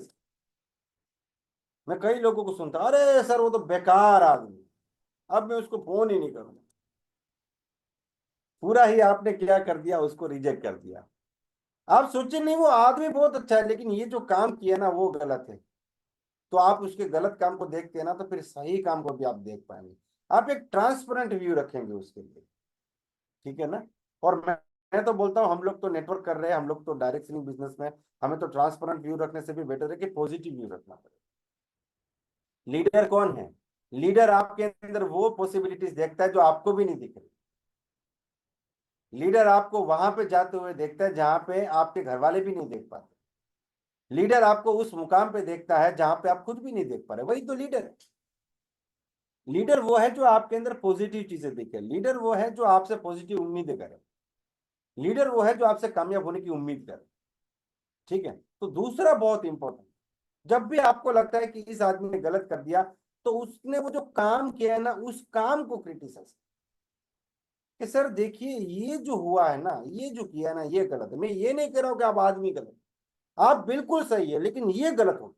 मैं कई लोगों को सुनता, अरे सर वो तो बेकार आदमी, अब मैं उसको फोन ही नहीं करूंगा। पूरा ही आपने क्या कर दिया, उसको रिजेक्ट कर दिया। आप सोचिए नहीं, वो आदमी बहुत अच्छा है लेकिन ये जो काम किया ना वो गलत है। तो आप उसके गलत काम को देखते हैं ना, तो फिर सही काम को भी आप देख पाएंगे। आप एक ट्रांसपेरेंट व्यू रखेंगे उसके लिए, ठीक है ना। और मैं तो बोलता हूँ हम लोग तो नेटवर्क कर रहे हैं, हम लोग तो डायरेक्ट सेलिंग बिजनेस में, हमें तो ट्रांसपेरेंट व्यू रखने से भी बेटर है कि पॉजिटिव व्यू रखना पड़ेगा। लीडर कौन है? लीडर आपके अंदर वो पॉसिबिलिटीज देखता है जो आपको भी नहीं दिख रही। लीडर आपको वहां पे जाते हुए देखता है जहां पे आपके घर वाले भी नहीं देख पाते। लीडर आपको उस मुकाम पे देखता है जहां पे आप खुद भी नहीं देख पा रहे, वही तो लीडर है। लीडर वो है जो आपके अंदर पॉजिटिव चीजें दिखे, लीडर वो है जो आपसे पॉजिटिव उम्मीदें करे, लीडर वो है जो आपसे कामयाब होने की उम्मीद करे। ठीक है। तो दूसरा बहुत इंपॉर्टेंट, जब भी आपको लगता है कि इस आदमी ने गलत कर दिया, तो उसने वो जो काम किया है ना उस काम को क्रिटिसाइज कि सर देखिए ये जो हुआ है ना, ये जो किया है ना ये गलत है। मैं ये नहीं कह रहा हूं कि आप आदमी गलत, आप बिल्कुल सही है लेकिन ये गलत हो।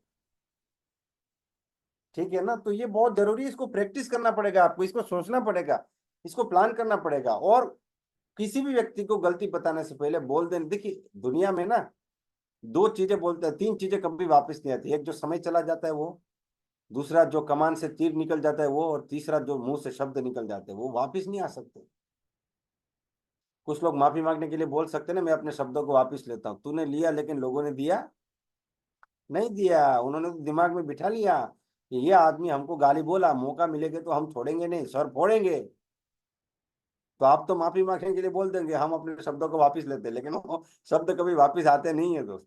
ठीक है ना। तो ये बहुत जरूरी है, इसको प्रैक्टिस करना पड़ेगा आपको, इसको सोचना पड़ेगा, इसको प्लान करना पड़ेगा। और किसी भी व्यक्ति को गलती बताने से पहले बोल देना। देखिए दुनिया में ना दो चीजें बोलते हैं, तीन चीजें कभी वापस नहीं आती। एक जो समय चला जाता है वो, दूसरा जो कमान से तीर निकल जाता है वो, और तीसरा जो मुंह से शब्द निकल जाते हैं वो वापस नहीं आ सकते। कुछ लोग माफी मांगने के लिए बोल सकते हैं ना, मैं अपने शब्दों को वापस लेता हूं। तूने लिया लेकिन लोगों ने दिया नहीं दिया, उन्होंने तो दिमाग में बिठा लिया कि ये आदमी हमको गाली बोला, मौका मिलेगा तो हम छोड़ेंगे नहीं, सर फोड़ेंगे। तो आप तो माफी मांगने के लिए बोल देंगे हम अपने शब्दों को वापस लेते हैं, लेकिन वो शब्द कभी वापस आते नहीं है दोस्त।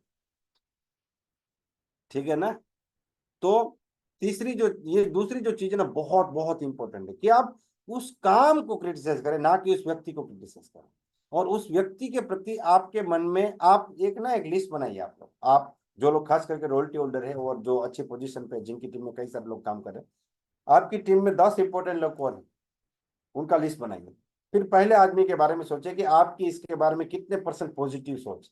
ठीक है ना। तो तीसरी जो ये दूसरी जो चीज है ना बहुत बहुत इंपॉर्टेंट है कि आप उस काम को क्रिटिसाइज करें, ना कि उस व्यक्ति को क्रिटिसाइज करें। और उस व्यक्ति के प्रति आपके मन में आप एक ना एक लिस्ट बनाइए। आप लोग, आप जो लोग खास करके रॉयल्टी होल्डर है और जो अच्छी पोजीशन पे है, जिनकी टीम में कई सारे लोग काम कर रहे हैं, आपकी टीम में 10 इंपॉर्टेंट लोग कौन है उनका लिस्ट बनाइए। फिर पहले आदमी के बारे में सोचिए कि आपकी इसके बारे में कितने परसेंट पॉजिटिव सोच,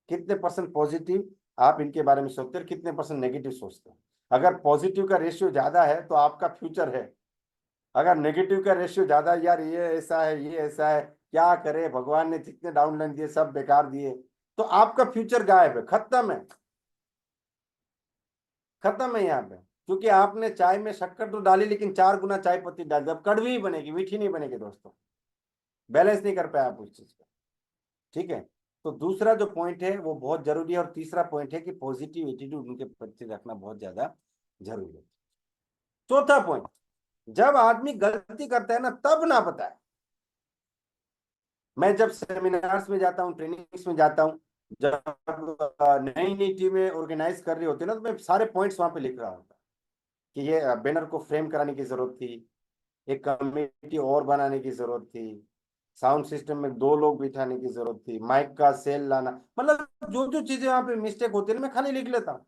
कितने परसेंट पॉजिटिव आप इनके बारे में सोचते हैं, कितने परसेंट नेगेटिव सोचते हैं। अगर पॉजिटिव का रेशियो ज्यादा है तो आपका फ्यूचर है। अगर नेगेटिव का रेशियो ज्यादा है, यार ये ऐसा है ये ऐसा है, क्या करे भगवान ने जितने डाउनलाइन दिए सब बेकार दिए, तो आपका फ्यूचर गायब है, खत्म है, खत्म है यहाँ पे। क्योंकि आपने चाय में शक्कर तो डाली लेकिन 4 गुना चाय पत्ती डाल दी, अब कड़वी ही बनेगी, मीठी नहीं बनेगी दोस्तों। बैलेंस नहीं कर पाया आप उस चीज का। ठीक है। तो दूसरा जो पॉइंट है वो बहुत जरूरी है, और तीसरा पॉइंट है कि पॉजिटिव एटीट्यूड उनके प्रति रखना बहुत ज्यादा जरूरी है। चौथा पॉइंट, जब आदमी गलती करता है ना तब ना बताए। मैं जब सेमिनार्स में जाता हूँ, ट्रेनिंग्स में जाता हूँ, जब नई नई टीमें ऑर्गेनाइज कर रही होती है ना, तो मैं सारे पॉइंट्स वहां पे लिख रहा होता कि ये बैनर को फ्रेम कराने की जरूरत थी, एक कमेटी और बनाने की जरूरत थी, साउंड सिस्टम में 2 लोग बिठाने की जरूरत थी, माइक का सेल लाना, मतलब जो जो चीजें वहां पे मिस्टेक होती है ना मैं खाली लिख लेता हूँ।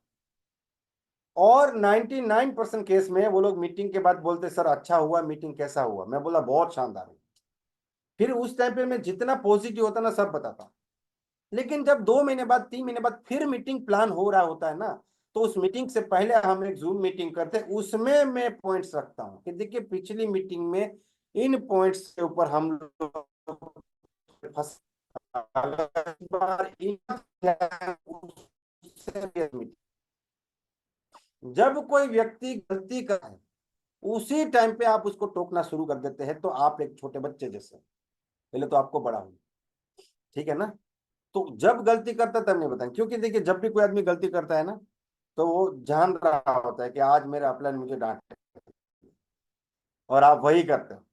और 99% केस में वो लोग मीटिंग के बाद बोलते सर अच्छा हुआ, मीटिंग कैसा हुआ, मैं बोला बहुत शानदार है। फिर उस टाइम पे मैं जितना पॉजिटिव होता ना सब बताता हूँ। लेकिन जब 2 महीने बाद 3 महीने बाद फिर मीटिंग प्लान हो रहा होता है ना, तो उस मीटिंग से पहले हम एक जूम मीटिंग करते हैं, उसमें मैं पॉइंट्स रखता हूँ कि देखिए पिछली मीटिंग में इन पॉइंट्स के ऊपर हम लोग फंस, अगर इस बार जब कोई व्यक्ति गलती करता है उसी टाइम पे आप उसको टोकना शुरू कर देते हैं, तो आप एक छोटे बच्चे जैसे, पहले तो आपको बड़ा हो। ठीक है ना। तो जब गलती करता है तब नहीं बताएं, क्योंकि देखिए जब भी कोई आदमी गलती करता है ना, तो वो जान रहा होता है कि आज मेरा अपलाइन मुझे डांटे, और आप वही करते हो।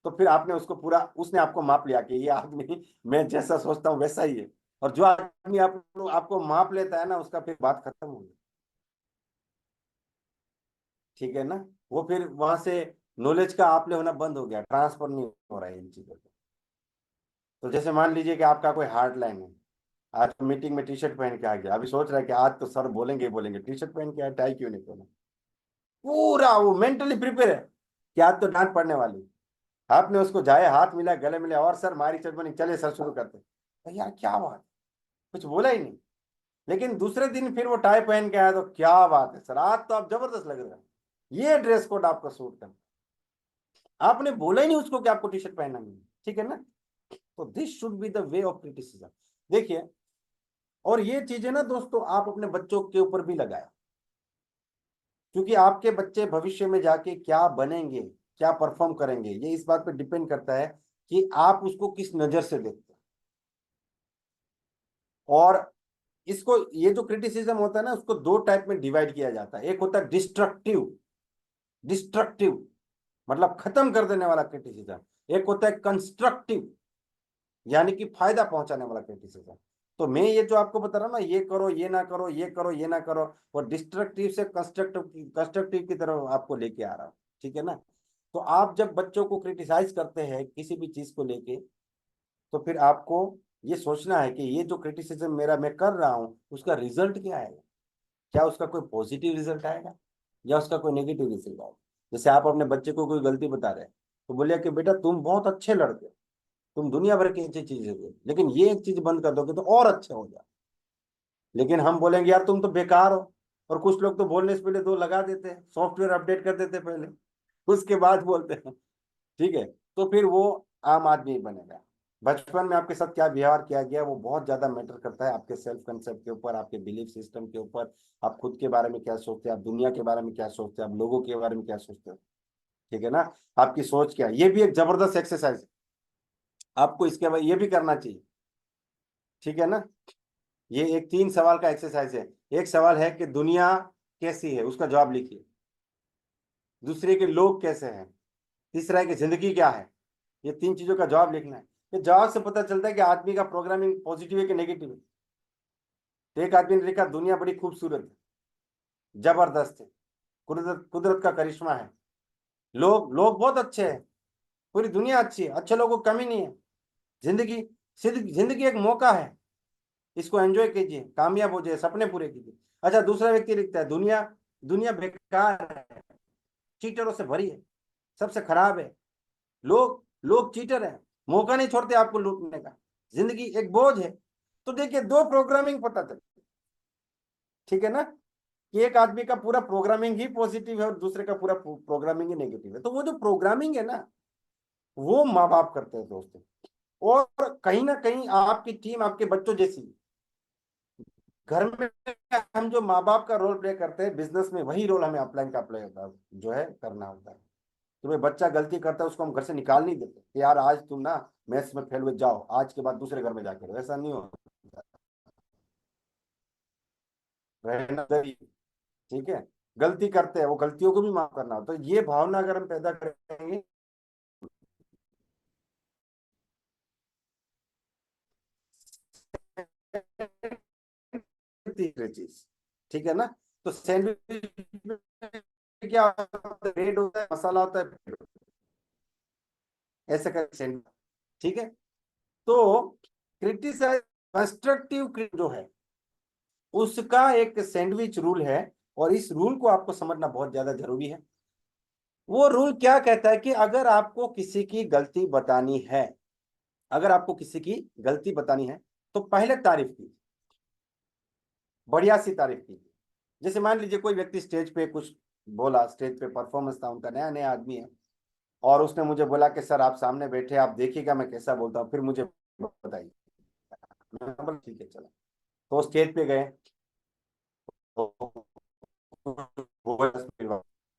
तो फिर आपने उसको पूरा, उसने आपको माप लिया कि ये आदमी मैं जैसा सोचता हूँ वैसा ही है। और जो आदमी आपको माप लेता है ना उसका फिर बात खत्म हो गई। ठीक है ना। वो फिर वहां से नॉलेज का आप ले होना बंद हो गया, ट्रांसफर नहीं हो रहा है इन चीजों को। तो जैसे मान लीजिए कि आपका कोई हार्ड लाइन है, आज मीटिंग में टी शर्ट पहन के आ गया, अभी सोच रहा है कि आज तो सर बोलेंगे ही बोलेंगे, टी शर्ट पहन के आया, टाई क्यों नहीं पहना, पूरा वो मेंटली प्रिपेयर है कि आज तो डांट पड़ने वाली। आपने उसको जाए हाथ मिला गले मिले और सर मारी चट बनी, चले सर शुरू करते, तो यार क्या बात, कुछ बोला ही नहीं। लेकिन दूसरे दिन फिर वो टाई पहन के आया तो क्या बात है सर, आज तो आप जबरदस्त लग रहे हैं, ये ड्रेस कोड आपका सूट करना। आपने बोला ही नहीं उसको कि आपको टी शर्ट पहनना नहीं है। ठीक है ना। तो this should be the way of criticism. देखिए, और ये चीजें ना दोस्तों आप अपने बच्चों के ऊपर भी लगाए, क्योंकि आपके बच्चे भविष्य में जाके क्या बनेंगे, क्या परफॉर्म करेंगे, ये इस बात पे डिपेंड करता है कि आप उसको किस नजर से देखते हैं। और इसको, ये जो क्रिटिसिज्म होता है ना, उसको दो टाइप में डिवाइड किया जाता है। एक होता है डिस्ट्रक्टिव, डिस्ट्रक्टिव मतलब खत्म कर देने वाला क्रिटिसिज्म। एक होता है कंस्ट्रक्टिव, यानी कि फायदा पहुंचाने वाला क्रिटिसिज्म। तो मैं ये जो आपको बता रहा हूं ना, ये करो, ये ना करो, ये करो, ये ना करो, और डिस्ट्रक्टिव से कंस्ट्रक्टिव कंस्ट्रक्टिव की तरफ आपको लेके आ रहा हूं, ठीक है ना। तो आप जब बच्चों को क्रिटिसाइज करते हैं किसी भी चीज को लेके, तो फिर आपको ये सोचना है कि ये जो क्रिटिसिज्म मेरा मैं कर रहा हूँ उसका रिजल्ट क्या आएगा। क्या उसका कोई पॉजिटिव रिजल्ट आएगा या उसका कोई नेगेटिव रिजल्ट आएगा। जैसे आप अपने बच्चे को कोई गलती बता रहे हैं, तो बोलिए कि बेटा तुम बहुत अच्छे लड़के हो, तुम दुनिया भर की अच्छी चीजें दो, लेकिन ये एक चीज बंद कर दोगे तो और अच्छे हो जाओ। लेकिन हम बोलेंगे यार तुम तो बेकार हो, और कुछ लोग तो बोलने से पहले दो लगा देते हैं, सॉफ्टवेयर अपडेट कर देते हैं पहले, उसके बाद बोलते हैं, ठीक है। तो फिर वो आम आदमी बनेगा। बचपन में आपके साथ क्या व्यवहार किया गया वो बहुत ज्यादा मैटर करता है आपके सेल्फ कंसेप्ट के ऊपर, आपके बिलीफ सिस्टम के ऊपर, आप खुद के बारे में क्या सोचते हैं, आप दुनिया के बारे में क्या सोचते हैं, आप लोगों के बारे में क्या सोचते हो, ठीक है ना। आपकी सोच क्या है, ये भी एक जबरदस्त एक्सरसाइज है, आपको इसके बाद ये भी करना चाहिए, ठीक है ना। ये एक 3 सवाल का एक्सरसाइज है। एक सवाल है कि दुनिया कैसी है, उसका जवाब लिखिए। दूसरे के लोग कैसे हैं। तीसरा है कि जिंदगी क्या है। ये 3 चीजों का जवाब लिखना है। ये जवाब से पता चलता है कि आदमी का प्रोग्रामिंग पॉजिटिव है कि नेगेटिव है। तो एक आदमी ने लिखा दुनिया बड़ी खूबसूरत है, जबरदस्त है, कुदरत कुदरत का करिश्मा है, लोग लोग बहुत अच्छे हैं, पूरी दुनिया अच्छी है, अच्छे लोगों को कमी नहीं है, जिंदगी जिंदगी एक मौका है, इसको एंजॉय कीजिए, कामयाब हो जाए, सपने पूरे कीजिए। अच्छा, दूसरा व्यक्ति लिखता है दुनिया दुनिया बेकार है, चीटरों से भरी है, सबसे खराब है, लोग लोग चीटर हैं, मौका नहीं छोड़ते आपको लूटने का, जिंदगी एक बोझ है। तो देखिए, दो प्रोग्रामिंग पता चल, ठीक है ना, कि एक आदमी का पूरा प्रोग्रामिंग ही पॉजिटिव है और दूसरे का पूरा प्रोग्रामिंग ही नेगेटिव है। तो वो जो प्रोग्रामिंग है ना, वो माँ बाप करते हैं दोस्तों। और कहीं ना कहीं आपकी टीम आपके बच्चों जैसी, घर में हम जो माँ बाप का रोल प्ले करते हैं, बिजनेस में वही रोल हमें अपलाइन का अप्लाई होता है, जो है करना होता है। तो भाई बच्चा गलती करता है, उसको हम घर से निकाल नहीं देते कि यार आज तुम ना मैथ्स में फेल हुए, जाओ आज के बाद दूसरे घर में जाकर रहो। ऐसा नहीं होता, रहना चाहिए, ठीक है। गलती करते हैं, वो गलतियों को भी माफ करना होता है। तो ये भावना अगर हम पैदा करेंगे, तीसरी चीज, ठीक है ना। तो सैंडविच में क्या होता है, ब्रेड होता है, मसाला होता है, bread होता है। ऐसे कर सैंडविच, ठीक है। तो क्रिटिसाइज कंस्ट्रक्टिव जो है उसका एक सैंडविच रूल है, और इस रूल को आपको समझना बहुत ज्यादा जरूरी है। वो रूल क्या कहता है कि अगर आपको किसी की गलती बतानी है, अगर आपको किसी की गलती बतानी है, तो पहले तारीफ कीजिए, बढ़िया सी तारीफ कीजिए। जैसे मान लीजिए कोई व्यक्ति स्टेज पे कुछ बोला, स्टेज पे परफॉर्मेंस था उनका, नया नया आदमी है, और उसने मुझे बोला कि सर आप सामने बैठे, आप देखिएगा मैं कैसा बोलता हूँ, फिर मुझे बताइए। मैंने बोला ठीक है चलो। तो स्टेज पे गए,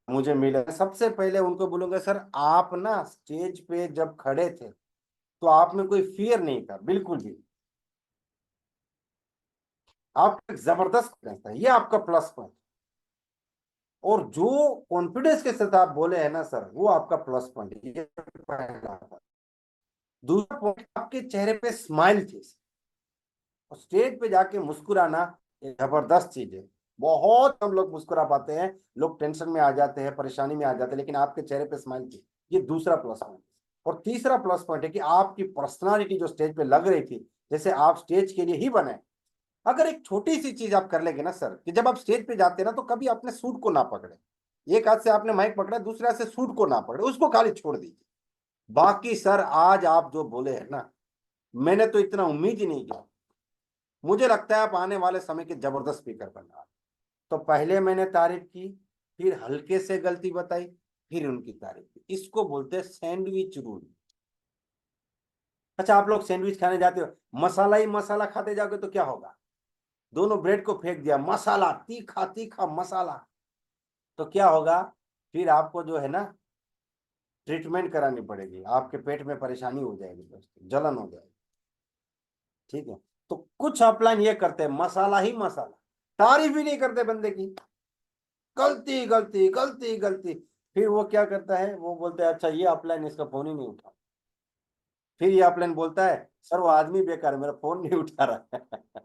मुझे मिला, सबसे पहले उनको बोलूंगा सर आप ना स्टेज पे जब खड़े थे तो आप में कोई फियर नहीं था बिल्कुल भी, आप एक जबरदस्त कॉन्फिडेंस था, ये आपका प्लस पॉइंट। और जो कॉन्फिडेंस के साथ आप बोले हैं ना सर, वो आपका प्लस पॉइंट, ये पहला था। दूसरा पॉइंट, आपके चेहरे पे स्माइल थी, और स्टेज पे जाके मुस्कुराना एक जबरदस्त चीज है। बहुत कम लोग मुस्कुरा पाते हैं, लोग टेंशन में आ जाते हैं, परेशानी में आ जाते हैं, लेकिन आपके चेहरे पे स्माइल थी, ये दूसरा प्लस पॉइंट। और तीसरा प्लस पॉइंट है कि आपकी पर्सनालिटी जो स्टेज पे लग रही थी, जैसे आप स्टेज के लिए ही बने। अगर एक छोटी सी चीज आप कर लेंगे ना सर, कि जब आप स्टेज पे जाते हैं ना, तो कभी अपने सूट को ना पकड़े, एक हाथ से आपने माइक पकड़ा, दूसरे हाथ से सूट को ना पकड़े, उसको खाली छोड़ दीजिए। बाकी सर आज आप जो बोले हैं ना, मैंने तो इतना उम्मीद ही नहीं किया। मुझे लगता है आप आने वाले समय के जबरदस्त स्पीकर बनना। तो पहले मैंने तारीफ की, फिर हल्के से गलती बताई, फिर उनकी तारीफ की। इसको बोलते हैं सैंडविच रूल। अच्छा, आप लोग सैंडविच खाने जाते हो, मसाला ही मसाला खाते जाओगे तो क्या होगा? दोनों ब्रेड को फेंक दिया, मसाला, तीखा तीखा मसाला, तो क्या होगा? फिर आपको जो है ना ट्रीटमेंट करानी पड़ेगी, आपके पेट में परेशानी हो जाएगी दोस्तों, जलन हो जाएगी। ठीक है, तो कुछ अपलाइन ये करते हैं, मसाला ही मसाला, तारीफ ही नहीं करते बंदे की, गलती गलती गलती गलती। फिर वो क्या करता है, वो बोलते हैं अच्छा ये अपलाइन इसका फोन ही नहीं उठा। फिर ये अपलाइन बोलता है सर वो आदमी बेकार है, मेरा फोन नहीं उठा रहा है।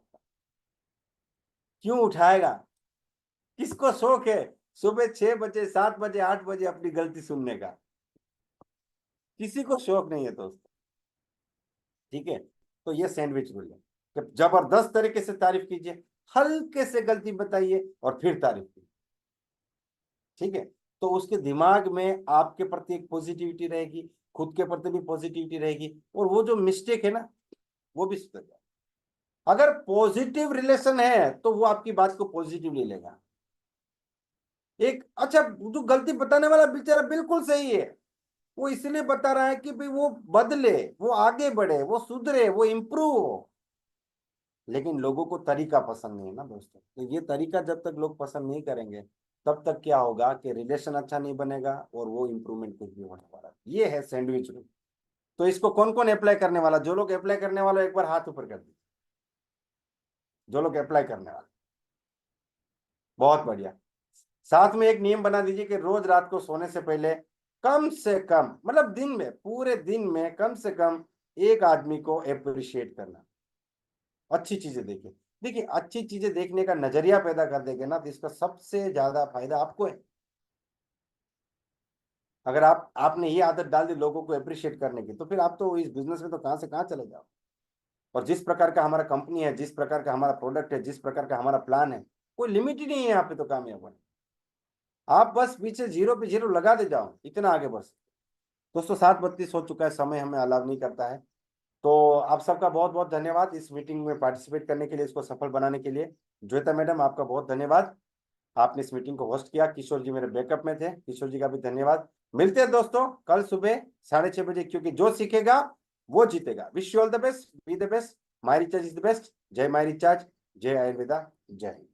क्यों उठाएगा? किसको शौक है सुबह 6 बजे 7 बजे 8 बजे अपनी गलती सुनने का? किसी को शौक नहीं है दोस्तों। ठीक है, तो ये सैंडविच रूल है कि जबरदस्त तरीके से तारीफ कीजिए, हल्के से गलती बताइए और फिर तारीफ कीजिए। ठीक है, तो उसके दिमाग में आपके प्रति एक पॉजिटिविटी रहेगी, खुद के प्रति भी पॉजिटिविटी रहेगी, और वो जो मिस्टेक है ना वो भी सुधर जाए। अगर पॉजिटिव रिलेशन है तो वो आपकी बात को पॉजिटिवली लेगा। एक अच्छा, जो गलती बताने वाला बेचारा बिल्कुल सही है, वो इसलिए बता रहा है कि भाई वो बदले, वो आगे बढ़े, वो सुधरे, वो इम्प्रूव हो। लेकिन लोगों को तरीका पसंद नहीं है ना दोस्तों, तो ये तरीका जब तक लोग पसंद नहीं करेंगे तब तक क्या होगा कि रिलेशन अच्छा नहीं बनेगा और वो इम्प्रूवमेंट कुछ भी होने वाला। ये है सैंडविच रूल। तो इसको कौन कौन अप्लाई करने वाला? जो लोग अप्लाई करने वाला एक बार हाथ ऊपर कर दीजिए, जो लोग अप्लाई करने वाले। बहुत बढ़िया। साथ में एक नियम बना दीजिए कि रोज रात को सोने से पहले कम से कम, मतलब दिन में, पूरे दिन में कम से कम एक आदमी को अप्रिशिएट करना। अच्छी चीजें देखिए, देखिए अच्छी चीजें देखने का नजरिया पैदा कर देंगे ना, तो इसका सबसे ज्यादा फायदा आपको है। अगर आपने ये आदत डाल दी लोगों को अप्रिशिएट करने की, तो फिर आप तो इस बिजनेस में तो कहां से कहां चले जाओ। और जिस प्रकार का हमारा कंपनी है, जिस प्रकार का हमारा प्रोडक्ट है, जिस प्रकार का हमारा प्लान है, कोई लिमिट ही नहीं है यहाँ पे तो कामयाब होने। आप बस पीछे जीरो पे जीरो लगा दे जाओ, इतना आगे बस। दोस्तों 7:32 हो चुका है, समय हमें अलाउ नहीं करता है। तो आप सबका बहुत बहुत धन्यवाद इस मीटिंग में पार्टिसिपेट करने के लिए, इसको सफल बनाने के लिए। श्वेता मैडम आपका बहुत धन्यवाद, आपने इस मीटिंग को होस्ट किया। किशोर जी मेरे बैकअप में थे, किशोर जी का भी धन्यवाद। मिलते हैं दोस्तों कल सुबह 6:30 बजे, क्योंकि जो सीखेगा वो जीतेगा। Wish you all the best, be the best, my recharge is the best. जय माय रिचार्ज, जय आयुर्वेदा, जय हिंद।